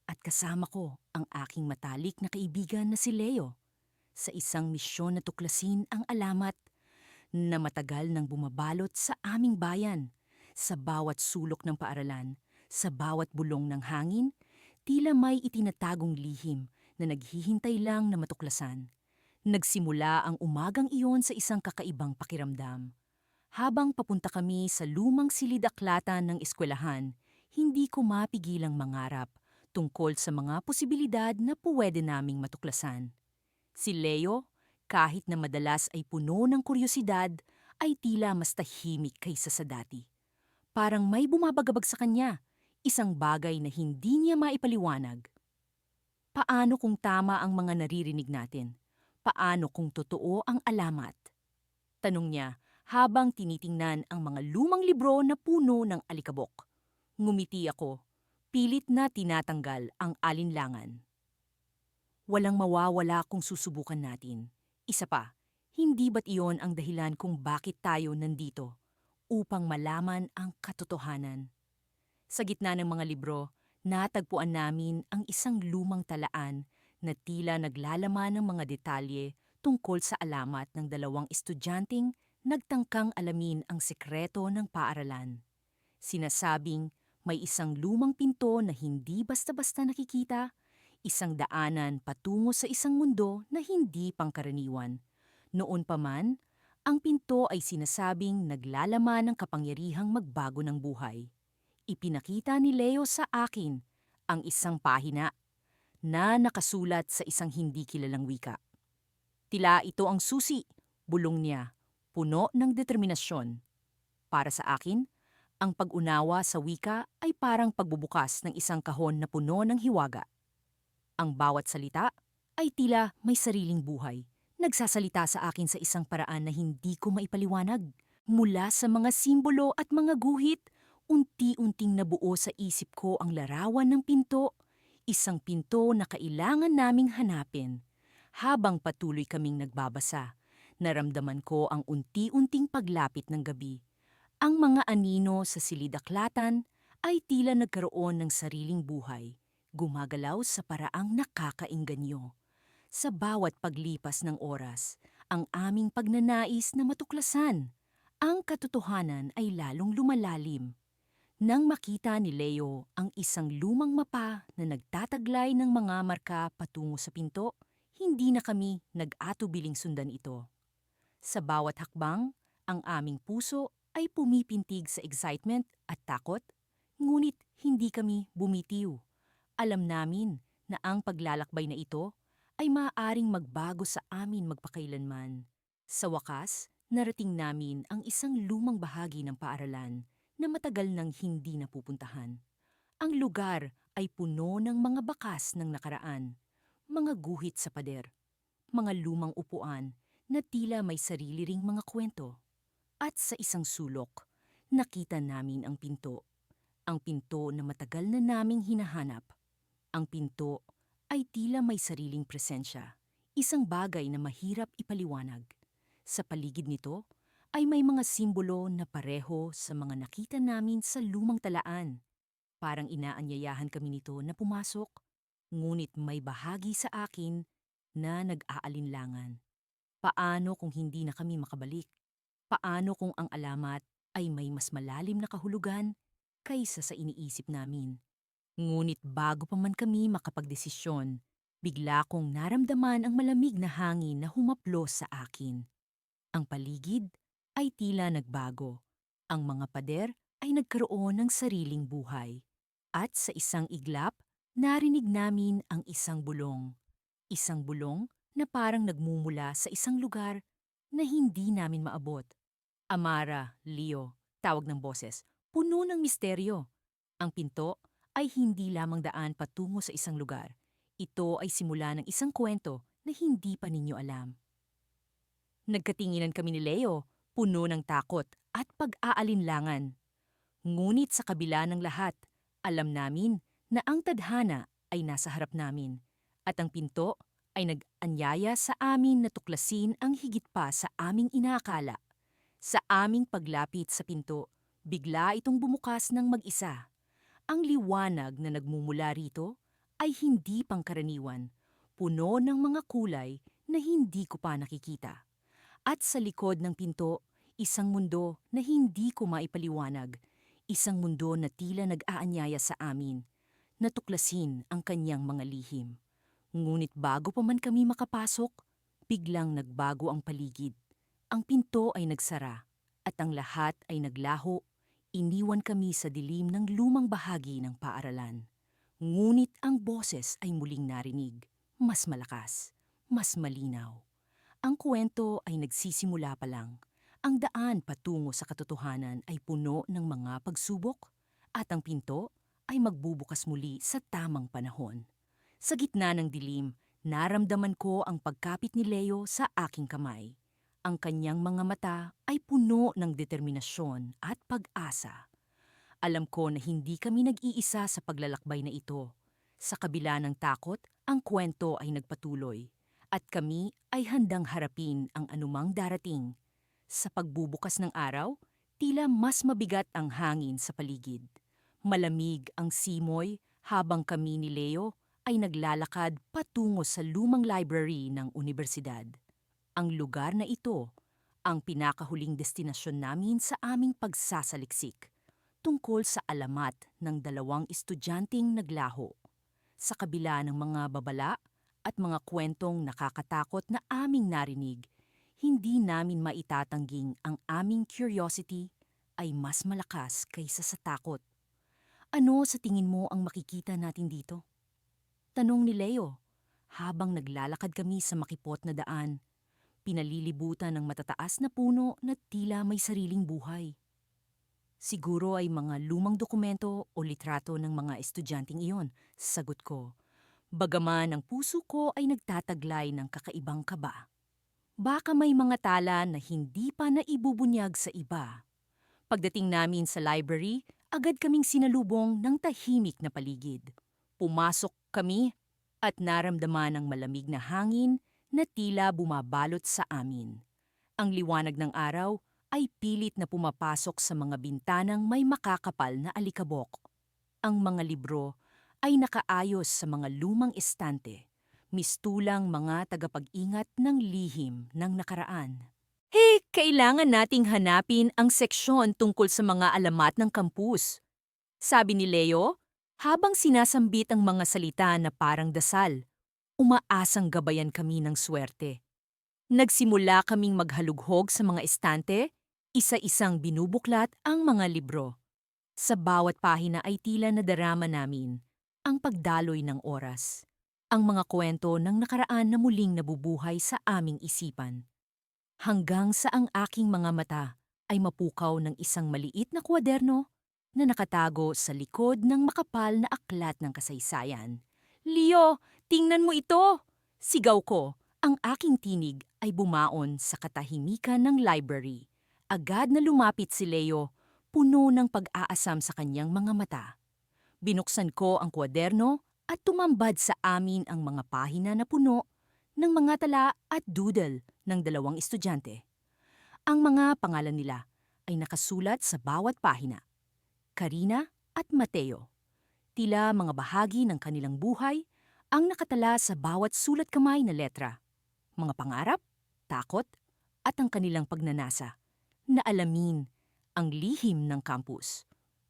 at kasama ko ang aking matalik na kaibigan na si Leo sa isang misyon na tuklasin ang alamat na matagal nang bumabalot sa aming bayan. Sa bawat sulok ng paaralan, sa bawat bulong ng hangin, tila may itinatagong lihim na naghihintay lang na matuklasan. Nagsimula ang umagang iyon sa isang kakaibang pakiramdam. Habang papunta kami sa lumang silid-aklatan ng eskwelahan, hindi ko mapigilang mangarap tungkol sa mga posibilidad na puwede naming matuklasan. Si Leo, kahit na madalas ay puno ng kuryosidad, ay tila mas tahimik kaysa sa dati. Parang may bumabagabag sa kanya, isang bagay na hindi niya maipaliwanag. Paano kung tama ang mga naririnig natin? Paano kung totoo ang alamat? Tanong niya habang tinitingnan ang mga lumang libro na puno ng alikabok. Ngumiti ako, pilit na tinatanggal ang alinlangan. Walang mawawala kung susubukan natin. Isa pa, hindi ba't iyon ang dahilan kung bakit tayo nandito? Upang malaman ang katotohanan. Sa gitna ng mga libro, natagpuan namin ang isang lumang talaan na tila naglalaman ng mga detalye tungkol sa alamat ng dalawang estudyanteng nagtangkang alamin ang sekreto ng paaralan. Sinasabing may isang lumang pinto na hindi basta-basta nakikita, isang daanan patungo sa isang mundo na hindi pangkaraniwan. Noon pa man, ang pinto ay sinasabing naglalaman ng kapangyarihang magbago ng buhay. Ipinakita ni Leo sa akin ang isang pahina na nakasulat sa isang hindi kilalang wika. Tila ito ang susi, bulong niya, puno ng determinasyon. Para sa akin, ang pag-unawa sa wika ay parang pagbubukas ng isang kahon na puno ng hiwaga. Ang bawat salita ay tila may sariling buhay. Nagsasalita sa akin sa isang paraan na hindi ko maipaliwanag. Mula sa mga simbolo at mga guhit, unti-unting nabuo sa isip ko ang larawan ng pinto, isang pinto na kailangan naming hanapin. Habang patuloy kaming nagbabasa, naramdaman ko ang unti-unting paglapit ng gabi. Ang mga anino sa silid-aklatan ay tila nagkaroon ng sariling buhay, gumagalaw sa paraang nakakaingganyo. Sa bawat paglipas ng oras, ang aming pagnanais na matuklasan, ang katotohanan ay lalong lumalalim. Nang makita ni Leo ang isang lumang mapa na nagtataglay ng mga marka patungo sa pinto, hindi na kami nag-atubiling sundan ito. Sa bawat hakbang, ang aming puso ay pumipintig sa excitement at takot, ngunit hindi kami bumitiw. Alam namin na ang paglalakbay na ito ay maaaring magbago sa amin magpakailanman. Sa wakas, narating namin ang isang lumang bahagi ng paaralan na matagal nang hindi napupuntahan. Ang lugar ay puno ng mga bakas ng nakaraan, mga guhit sa pader, mga lumang upuan na tila may sarili ring mga kwento. At sa isang sulok, nakita namin ang pinto. Ang pinto na matagal na naming hinahanap. Ang pinto ay tila may sariling presensya, isang bagay na mahirap ipaliwanag. Sa paligid nito ay may mga simbolo na pareho sa mga nakita namin sa lumang talaan. Parang inaanyayahan kami nito na pumasok, ngunit may bahagi sa akin na nag-aalinlangan. Paano kung hindi na kami makabalik? Paano kung ang alamat ay may mas malalim na kahulugan kaysa sa iniisip namin? Ngunit bago pa man kami makapagdesisyon, bigla kong naramdaman ang malamig na hangin na humaplos sa akin. Ang paligid ay tila nagbago. Ang mga pader ay nagkaroon ng sariling buhay. At sa isang iglap, narinig namin ang isang bulong. Isang bulong na parang nagmumula sa isang lugar na hindi namin maabot. Amara, Leo, tawag ng boses, puno ng misteryo. Ang pinto ay hindi lamang daan patungo sa isang lugar. Ito ay simula ng isang kwento na hindi pa ninyo alam. Nagkatinginan kami ni Leo, puno ng takot at pag-aalinlangan. Ngunit sa kabila ng lahat, alam namin na ang tadhana ay nasa harap namin at ang pinto ay nag-anyaya sa amin na tuklasin ang higit pa sa aming inaakala. Sa aming paglapit sa pinto, bigla itong bumukas ng mag-isa. Ang liwanag na nagmumula rito ay hindi pangkaraniwan, puno ng mga kulay na hindi ko pa nakikita. At sa likod ng pinto, isang mundo na hindi ko maipaliwanag, isang mundo na tila nag-aanyaya sa amin, natuklasin ang kanyang mga lihim. Ngunit bago pa man kami makapasok, biglang nagbago ang paligid. Ang pinto ay nagsara at ang lahat ay naglaho. Iniwan kami sa dilim ng lumang bahagi ng paaralan. Ngunit ang boses ay muling narinig, mas malakas, mas malinaw. Ang kwento ay nagsisimula pa lang. Ang daan patungo sa katotohanan ay puno ng mga pagsubok at ang pinto ay magbubukas muli sa tamang panahon. Sa gitna ng dilim, naramdaman ko ang pagkapit ni Leo sa aking kamay. Ang kanyang mga mata ay puno ng determinasyon at pag-asa. Alam ko na hindi kami nag-iisa sa paglalakbay na ito. Sa kabila ng takot, ang kwento ay nagpatuloy. At kami ay handang harapin ang anumang darating. Sa pagbubukas ng araw, tila mas mabigat ang hangin sa paligid. Malamig ang simoy habang kami ni Leo ay naglalakad patungo sa lumang library ng universidad. Ang lugar na ito, ang pinakahuling destinasyon namin sa aming pagsasaliksik, tungkol sa alamat ng dalawang estudyanteng naglaho. Sa kabila ng mga babala at mga kwentong nakakatakot na aming narinig, hindi namin maitatangging ang aming curiosity ay mas malakas kaysa sa takot. Ano sa tingin mo ang makikita natin dito? Tanong ni Leo, habang naglalakad kami sa makipot na daan, pinalilibutan ng matataas na puno na tila may sariling buhay. Siguro ay mga lumang dokumento o litrato ng mga estudyanteng iyon, sagot ko. Bagaman ang puso ko ay nagtataglay ng kakaibang kaba. Baka may mga tala na hindi pa naibubunyag sa iba. Pagdating namin sa library, agad kaming sinalubong ng tahimik na paligid. Pumasok kami at naramdaman ang malamig na hangin na tila bumabalot sa amin. Ang liwanag ng araw ay pilit na pumapasok sa mga bintanang may makakapal na alikabok. Ang mga libro ay nakaayos sa mga lumang estante, mistulang mga tagapag-ingat ng lihim ng nakaraan. Kailangan nating hanapin ang seksyon tungkol sa mga alamat ng kampus, sabi ni Leo habang sinasambit ang mga salita na parang dasal. Umaasang gabayan kami ng swerte. Nagsimula kaming maghalughog sa mga estante, isa-isang binubuklat ang mga libro. Sa bawat pahina ay tila nadarama namin ang pagdaloy ng oras, ang mga kwento ng nakaraan na muling nabubuhay sa aming isipan. Hanggang sa ang aking mga mata ay mapukaw ng isang maliit na kwaderno na nakatago sa likod ng makapal na aklat ng kasaysayan. Leo, tingnan mo ito! Sigaw ko. Ang aking tinig ay bumaon sa katahimikan ng library. Agad na lumapit si Leo, puno ng pag-aasam sa kanyang mga mata. Binuksan ko ang kwaderno at tumambad sa amin ang mga pahina na puno ng mga tala at doodle ng dalawang estudyante. Ang mga pangalan nila ay nakasulat sa bawat pahina. Karina at Mateo. Tila mga bahagi ng kanilang buhay ang nakatala sa bawat sulat kamay na letra. Mga pangarap, takot, at ang kanilang pagnanasa na alamin ang lihim ng campus.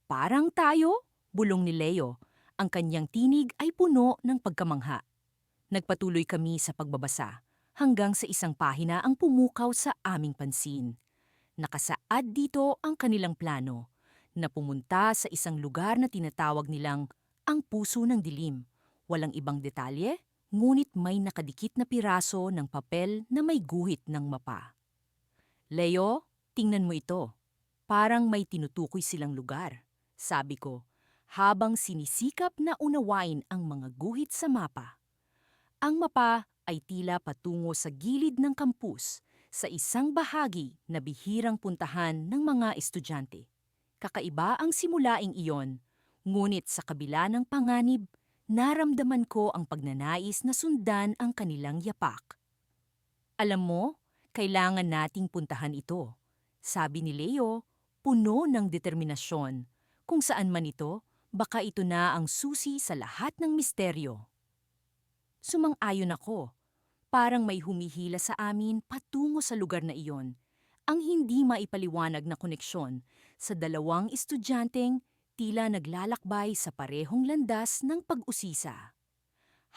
Parang tayo, bulong ni Leo, ang kanyang tinig ay puno ng pagkamangha. Nagpatuloy kami sa pagbabasa hanggang sa isang pahina ang pumukaw sa aming pansin. Nakasaad dito ang kanilang plano na pumunta sa isang lugar na tinatawag nilang ang puso ng dilim. Walang ibang detalye, ngunit may nakadikit na piraso ng papel na may guhit ng mapa. Leo, tingnan mo ito. Parang may tinutukoy silang lugar, sabi ko, habang sinisikap na unawain ang mga guhit sa mapa. Ang mapa ay tila patungo sa gilid ng kampus, sa isang bahagi na bihirang puntahan ng mga estudyante. Kakaiba ang simulaing iyon, ngunit sa kabila ng panganib, naramdaman ko ang pagnanais na sundan ang kanilang yapak. Alam mo, kailangan nating puntahan ito, sabi ni Leo, puno ng determinasyon. Kung saan man ito, baka ito na ang susi sa lahat ng misteryo. Sumang-ayon ako. Parang may humihila sa amin patungo sa lugar na iyon. Ang hindi maipaliwanag na koneksyon sa dalawang estudyanteng tila naglalakbay sa parehong landas ng pag-usisa.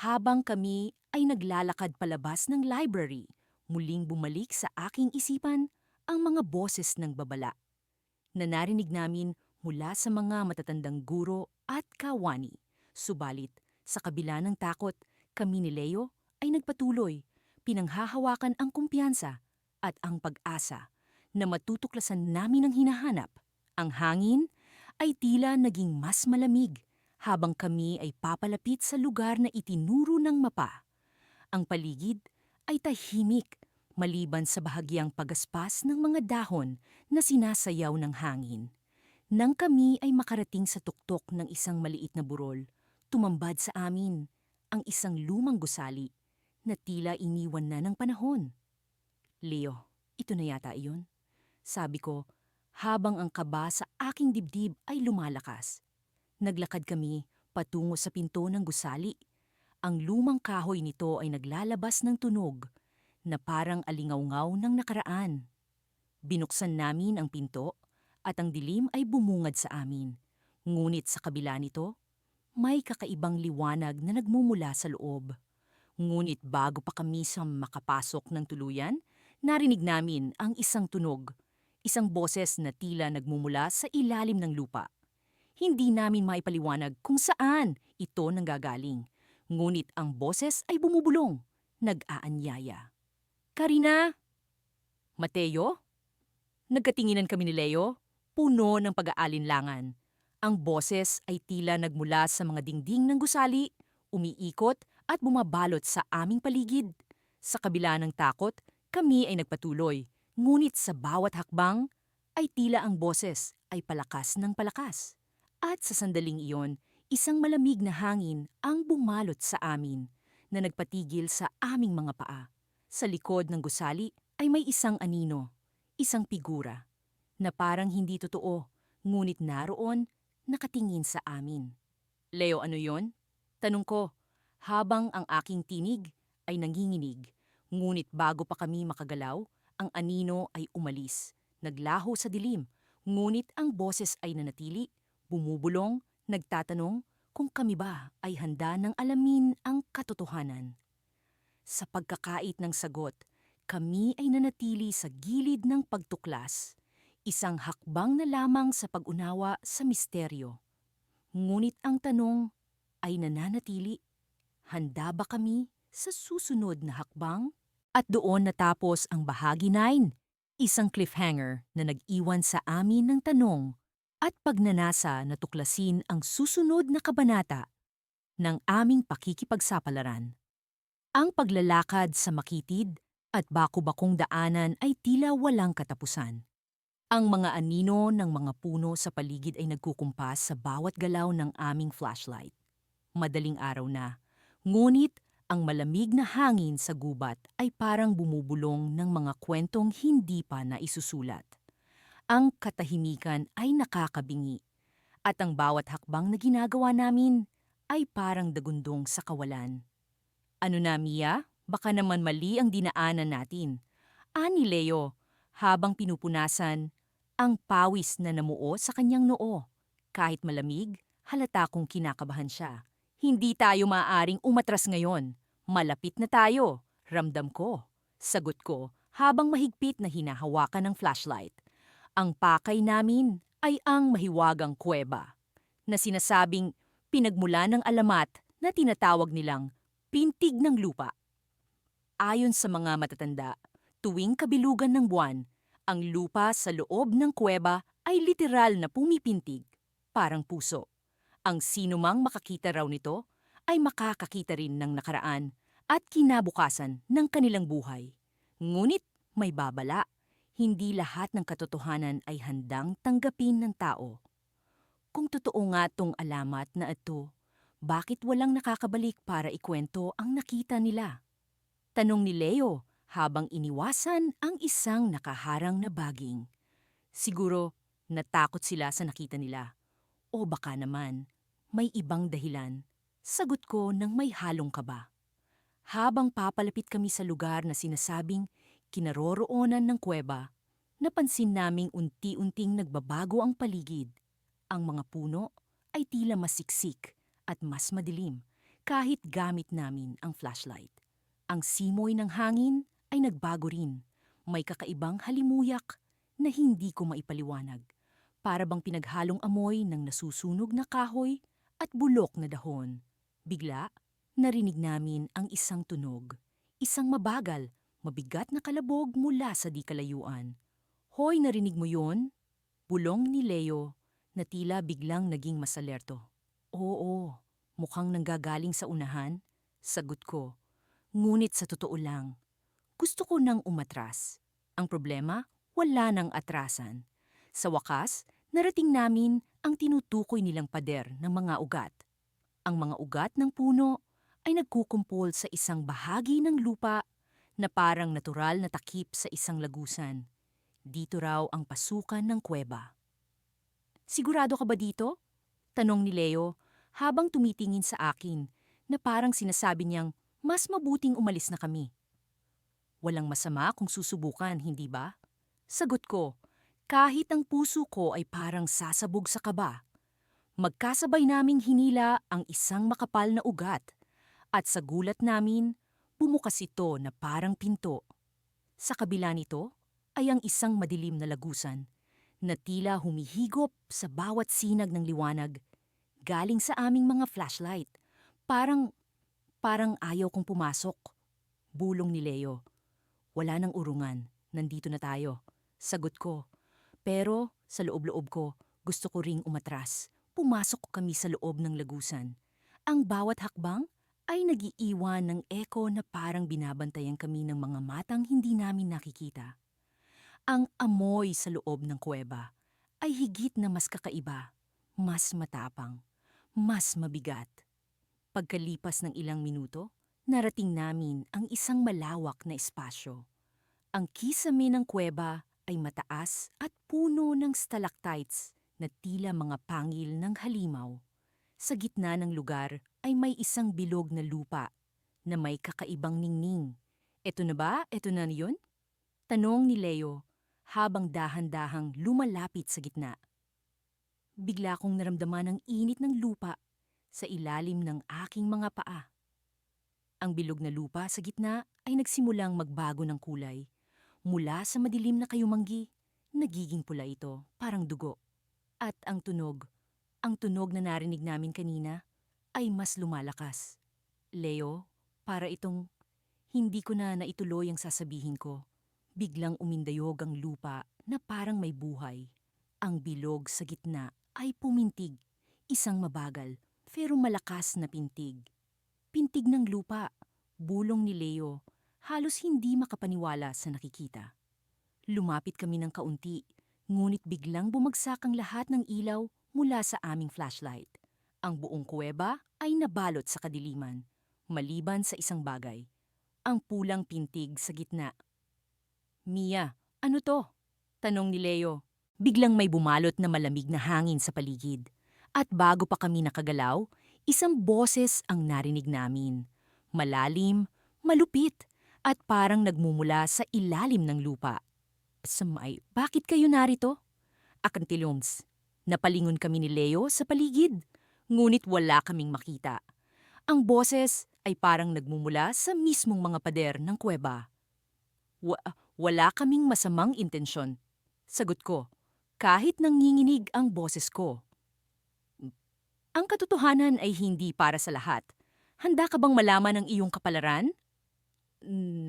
Habang kami ay naglalakad palabas ng library, muling bumalik sa aking isipan ang mga boses ng babala na narinig namin mula sa mga matatandang guro at kawani. Subalit, sa kabila ng takot, kami ni Leo ay nagpatuloy, pinanghahawakan ang kumpiyansa at ang pag-asa na matutuklasan namin ang hinahanap. Ang hangin ay tila naging mas malamig habang kami ay papalapit sa lugar na itinuro ng mapa. Ang paligid ay tahimik maliban sa bahagyang pagaspas ng mga dahon na sinasayaw ng hangin. Nang kami ay makarating sa tuktok ng isang maliit na burol, tumambad sa amin ang isang lumang gusali na tila iniwan na ng panahon. Leo, ito na yata iyon, sabi ko habang ang kaba sa aking dibdib ay lumalakas. Naglakad kami patungo sa pinto ng gusali. Ang lumang kahoy nito ay naglalabas ng tunog na parang alingawngaw ng nakaraan. Binuksan namin ang pinto at ang dilim ay bumungad sa amin. Ngunit sa kabila nito, may kakaibang liwanag na nagmumula sa loob. Ngunit bago pa kami sa makapasok ng tuluyan, narinig namin ang isang tunog, isang boses na tila nagmumula sa ilalim ng lupa. Hindi namin maipaliwanag kung saan ito nanggagaling, ngunit ang boses ay bumubulong, nag-aanyaya. Karina! Mateo? Nagkatinginan kami ni Leo, puno ng pag-aalinlangan. Ang boses ay tila nagmula sa mga dingding ng gusali, umiikot at bumabalot sa aming paligid. Sa kabila ng takot, kami ay nagpatuloy. Ngunit sa bawat hakbang, ay tila ang boses ay palakas ng palakas. At sa sandaling iyon, isang malamig na hangin ang bumalot sa amin na nagpatigil sa aming mga paa. Sa likod ng gusali ay may isang anino, isang figura, na parang hindi totoo, ngunit naroon nakatingin sa amin. Leo, ano yon? Tanong ko, habang ang aking tinig ay nanginginig. Ngunit bago pa kami makagalaw, ang anino ay umalis. Naglaho sa dilim, ngunit ang boses ay nanatili, bumubulong, nagtatanong kung kami ba ay handa ng alamin ang katotohanan. Sa pagkakait ng sagot, kami ay nanatili sa gilid ng pagtuklas. Isang hakbang na lamang sa pag-unawa sa misteryo. Ngunit ang tanong ay nananatili, handa ba kami sa susunod na hakbang? At doon natapos ang bahagi 9, isang cliffhanger na nag-iwan sa amin ng tanong, At pagnanasa na tuklasin ang susunod na kabanata ng aming pakikipagsapalaran. Ang paglalakad sa makitid at baku-bakong daanan ay tila walang katapusan. Ang mga anino ng mga puno sa paligid ay nagkukumpas sa bawat galaw ng aming flashlight. Madaling araw na, ngunit ang malamig na hangin sa gubat ay parang bumubulong ng mga kwentong hindi pa naisusulat. Ang katahimikan ay nakakabingi at ang bawat hakbang na ginagawa namin ay parang dagundong sa kawalan. Ano na, Mia? Baka naman mali ang dinaanan natin. Ani Leo, habang pinupunasan ang pawis na namuo sa kanyang noo. Kahit malamig, halata kong kinakabahan siya. Hindi tayo maaaring umatras ngayon. Malapit na tayo, ramdam ko. Sagot ko habang mahigpit na hinahawakan ng flashlight. Ang pakay namin ay ang mahiwagang kuweba na sinasabing pinagmula ng alamat na tinatawag nilang pintig ng lupa. Ayon sa mga matatanda, tuwing kabilugan ng buwan, ang lupa sa loob ng kuweba ay literal na pumipintig, parang puso. Ang sinumang makakita raw nito ay makakakita rin ng nakaraan at kinabukasan ng kanilang buhay. Ngunit may babala, hindi lahat ng katotohanan ay handang tanggapin ng tao. Kung totoo nga tong alamat na ito, bakit walang nakakabalik para ikwento ang nakita nila? Tanong ni Leo habang iniwasan ang isang nakaharang na baging. Siguro natakot sila sa nakita nila. O baka naman, may ibang dahilan. Sagot ko ng may halong kaba. Habang papalapit kami sa lugar na sinasabing kinaroroonan ng kuweba, napansin naming unti-unting nagbabago ang paligid. Ang mga puno ay tila masiksik at mas madilim kahit gamit namin ang flashlight. Ang simoy ng hangin ay nagbago rin. May kakaibang halimuyak na hindi ko maipaliwanag. Para bang pinaghalong amoy ng nasusunog na kahoy at bulok na dahon. Bigla, narinig namin ang isang tunog. Isang mabagal, mabigat na kalabog mula sa di kalayuan. Hoy, narinig mo yun? Bulong ni Leo na tila biglang naging masalerto. Oo, mukhang nanggagaling sa unahan. Sagot ko. Ngunit sa totoo lang, gusto ko nang umatras. Ang problema, wala nang atrasan. Sa wakas, narating namin ang tinutukoy nilang pader ng mga ugat. Ang mga ugat ng puno ay nagkukumpol sa isang bahagi ng lupa na parang natural na takip sa isang lagusan. Dito raw ang pasukan ng kuweba. Sigurado ka ba dito? Tanong ni Leo habang tumitingin sa akin na parang sinasabi niyang mas mabuting umalis na kami. Walang masama kung susubukan, hindi ba? Sagot ko, kahit ang puso ko ay parang sasabog sa kaba. Magkasabay naming hinila ang isang makapal na ugat at sa gulat namin, bumukas ito na parang pinto. Sa kabila nito ay ang isang madilim na lagusan na tila humihigop sa bawat sinag ng liwanag galing sa aming mga flashlight. Parang ayaw kong pumasok. Bulong ni Leo. Wala nang urungan, nandito na tayo. Sagot ko. Pero sa loob-loob ko, gusto ko ring umatras. Pumasok kami sa loob ng lagusan. Ang bawat hakbang ay nagiiwan ng eko na parang binabantayan kami ng mga matang hindi namin nakikita. Ang amoy sa loob ng kuweba ay higit na mas kakaiba, mas matapang, mas mabigat. Pagkalipas ng ilang minuto, narating namin ang isang malawak na espasyo. Ang kisame ng kuweba ay mataas at puno ng stalactites na tila mga pangil ng halimaw. Sa gitna ng lugar ay may isang bilog na lupa na may kakaibang ningning. Eto na ba? Eto na yun? Tanong ni Leo habang dahan-dahang lumalapit sa gitna. Bigla kong naramdaman ang init ng lupa sa ilalim ng aking mga paa. Ang bilog na lupa sa gitna ay nagsimulang magbago ng kulay. Mula sa madilim na kayumanggi, nagiging pula ito, parang dugo. At ang tunog na narinig namin kanina, ay mas lumalakas. Leo, para itong hindi ko na naituloy ang sasabihin ko. Biglang umindayog ang lupa na parang may buhay. Ang bilog sa gitna ay pumintig, isang mabagal pero malakas na pintig. Pintig ng lupa, bulong ni Leo, halos hindi makapaniwala sa nakikita. Lumapit kami ng kaunti, ngunit biglang bumagsak ang lahat ng ilaw mula sa aming flashlight. Ang buong kuweba ay nabalot sa kadiliman, maliban sa isang bagay, ang pulang pintig sa gitna. Mia, ano to? Tanong ni Leo. Biglang may bumalot na malamig na hangin sa paligid. At bago pa kami nakagalaw, isang boses ang narinig namin. Malalim, malupit, at parang nagmumula sa ilalim ng lupa. Samay, bakit kayo narito? Akantiloms, napalingon kami ni Leo sa paligid, ngunit wala kaming makita. Ang boses ay parang nagmumula sa mismong mga pader ng kuweba. Wala kaming masamang intensyon. Sagot ko, kahit nanginginig ang boses ko. Ang katotohanan ay hindi para sa lahat. Handa ka bang malaman ang iyong kapalaran?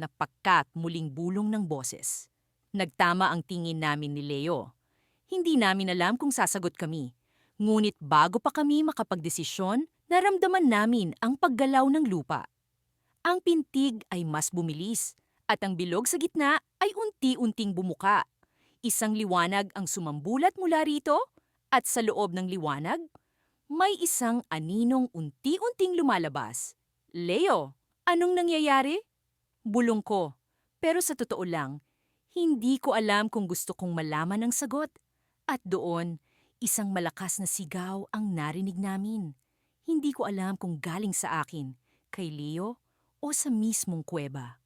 Napagkat muling bulong ng boses. Nagtama ang tingin namin ni Leo. Hindi namin alam kung sasagot kami. Ngunit bago pa kami makapagdesisyon, naramdaman namin ang paggalaw ng lupa. Ang pintig ay mas bumilis at ang bilog sa gitna ay unti-unting bumuka. Isang liwanag ang sumambulat mula rito at sa loob ng liwanag, may isang aninong unti-unting lumalabas. Leo, anong nangyayari? Bulong ko. Pero sa totoo lang, hindi ko alam kung gusto kong malaman ang sagot. At doon, isang malakas na sigaw ang narinig namin. Hindi ko alam kung galing sa akin, kay Leo, o sa mismong kuweba.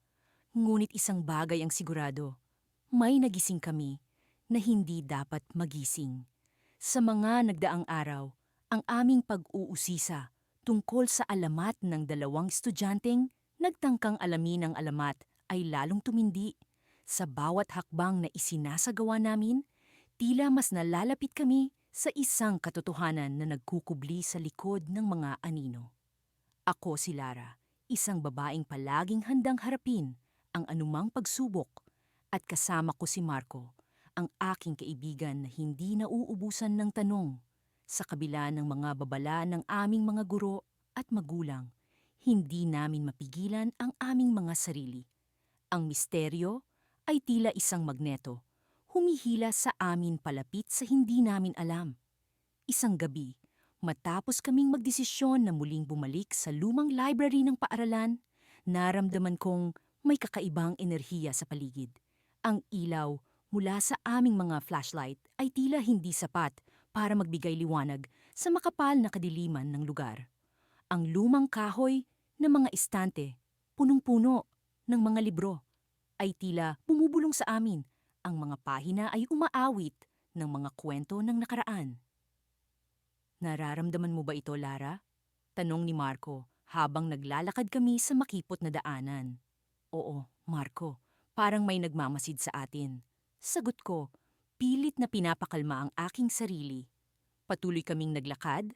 Ngunit isang bagay ang sigurado. May nagising kami na hindi dapat magising. Sa mga nagdaang araw, ang aming pag-uusisa tungkol sa alamat ng dalawang estudyanteng nagtangkang alamin ang alamat ay lalong tumindi. Sa bawat hakbang na isinasagawa namin, tila mas nalalapit kami sa isang katotohanan na nagkukubli sa likod ng mga anino. Ako si Lara, isang babaeng palaging handang harapin ang anumang pagsubok, at kasama ko si Marco, ang aking kaibigan na hindi nauubusan ng tanong. Sa kabila ng mga babala ng aming mga guro at magulang, hindi namin mapigilan ang aming mga sarili. Ang misteryo ay tila isang magneto, humihila sa amin palapit sa hindi namin alam. Isang gabi, matapos kaming magdesisyon na muling bumalik sa lumang library ng paaralan, naramdaman kong may kakaibang enerhiya sa paligid. Ang ilaw mula sa aming mga flashlight ay tila hindi sapat para magbigay liwanag sa makapal na kadiliman ng lugar. Ang lumang kahoy ng mga estante, punong-puno ng mga libro, ay tila bumubulong sa amin. Ang mga pahina ay umaawit ng mga kwento ng nakaraan. Nararamdaman mo ba ito, Lara? Tanong ni Marco habang naglalakad kami sa makipot na daanan. Oo, Marco, parang may nagmamasid sa atin. Sagot ko, pilit na pinapakalma ang aking sarili. Patuloy kaming naglakad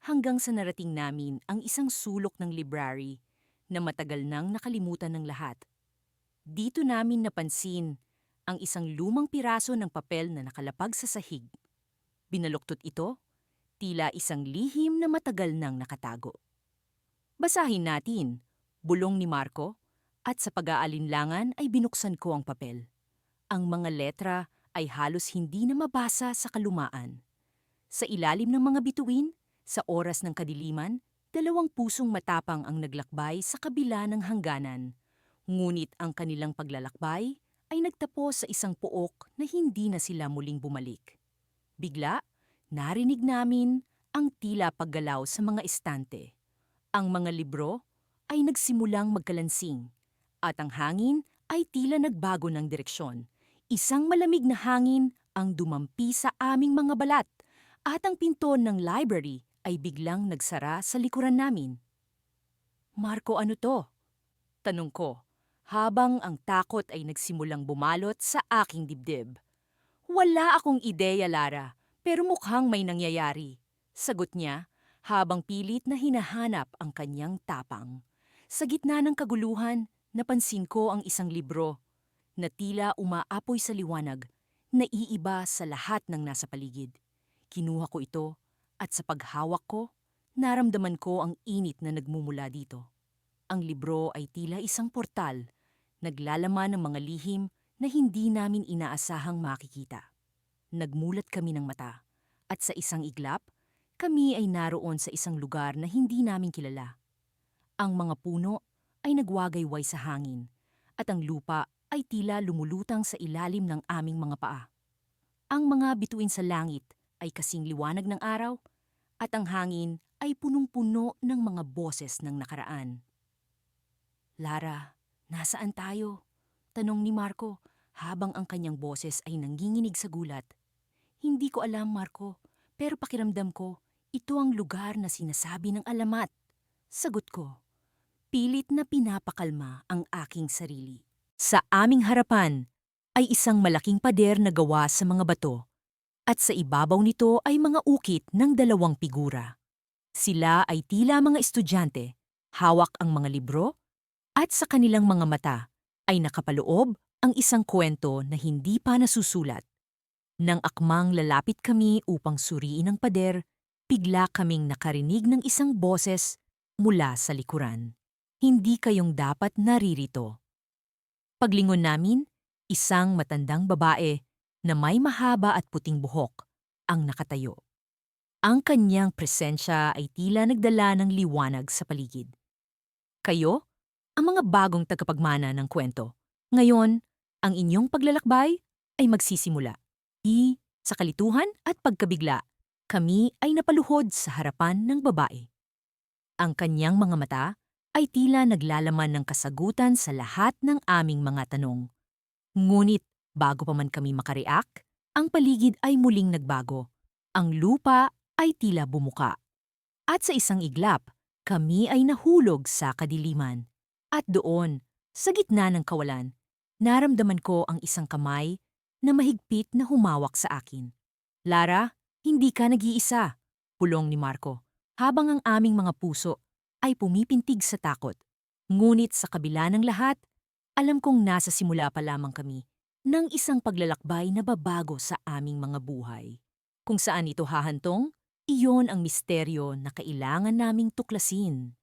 hanggang sa narating namin ang isang sulok ng library na matagal nang nakalimutan ng lahat. Dito namin napansin ang isang lumang piraso ng papel na nakalapag sa sahig. Binaluktot ito, tila isang lihim na matagal nang nakatago. Basahin natin, bulong ni Marco, at sa pag-aalinlangan ay binuksan ko ang papel. Ang mga letra ay halos hindi na mabasa sa kalumaan. Sa ilalim ng mga bituin, sa oras ng kadiliman, dalawang pusong matapang ang naglakbay sa kabila ng hangganan. Ngunit ang kanilang paglalakbay ay nagtapos sa isang pook na hindi na sila muling bumalik. Bigla, narinig namin ang tila paggalaw sa mga estante. Ang mga libro ay nagsimulang magkalansing at ang hangin ay tila nagbago ng direksyon. Isang malamig na hangin ang dumampi sa aming mga balat at ang pinto ng library ay biglang nagsara sa likuran namin. Marco, ano to? Tanong ko, habang ang takot ay nagsimulang bumalot sa aking dibdib. Wala akong ideya, Lara, pero mukhang may nangyayari. Sagot niya, habang pilit na hinahanap ang kanyang tapang. Sa gitna ng kaguluhan, napansin ko ang isang libro na tila umaapoy sa liwanag. naiiba sa lahat ng nasa paligid. Kinuha ko ito at sa paghawak ko, naramdaman ko ang init na nagmumula dito. Ang libro ay tila isang portal, naglalaman ng mga lihim na hindi namin inaasahang makikita. Nagmulat kami ng mata at sa isang iglap, kami ay naroon sa isang lugar na hindi namin kilala. Ang mga puno ay nagwagayway sa hangin at ang lupa ay tila lumulutang sa ilalim ng aming mga paa. Ang mga bituin sa langit ay kasing liwanag ng araw at ang hangin ay punong-puno ng mga boses ng nakaraan. Lara, nasaan tayo? Tanong ni Marco habang ang kanyang boses ay nanginginig sa gulat. Hindi ko alam, Marco, pero pakiramdam ko, ito ang lugar na sinasabi ng alamat. Sagot ko, pilit na pinapakalma ang aking sarili. Sa aming harapan ay isang malaking pader na gawa sa mga bato at sa ibabaw nito ay mga ukit ng dalawang figura. Sila ay tila mga estudyante, hawak ang mga libro at sa kanilang mga mata ay nakapaloob ang isang kwento na hindi pa nasusulat. Nang akmang lalapit kami upang suriin ang pader, bigla kaming nakarinig ng isang boses mula sa likuran. Hindi kayong dapat naririto. Paglingon namin, isang matandang babae na may mahaba at puting buhok ang nakatayo. Ang kanyang presensya ay tila nagdala ng liwanag sa paligid. Kayo, ang mga bagong tagapagmana ng kwento. Ngayon, ang inyong paglalakbay ay magsisimula. Sa kalituhan at pagkabigla, kami ay napaluhod sa harapan ng babae. Ang kanyang mga mata ay tila naglalaman ng kasagutan sa lahat ng aming mga tanong. Ngunit bago pa man kami makareact, ang paligid ay muling nagbago. Ang lupa ay tila bumuka. At sa isang iglap, kami ay nahulog sa kadiliman. At doon, sa gitna ng kawalan, naramdaman ko ang isang kamay na mahigpit na humawak sa akin. Lara, hindi ka nag-iisa, pulong ni Marco, habang ang aming mga puso ay pumipintig sa takot. Ngunit sa kabila ng lahat, alam kong nasa simula pa lamang kami ng isang paglalakbay na babago sa aming mga buhay. Kung saan ito hahantong, iyon ang misteryo na kailangan naming tuklasin.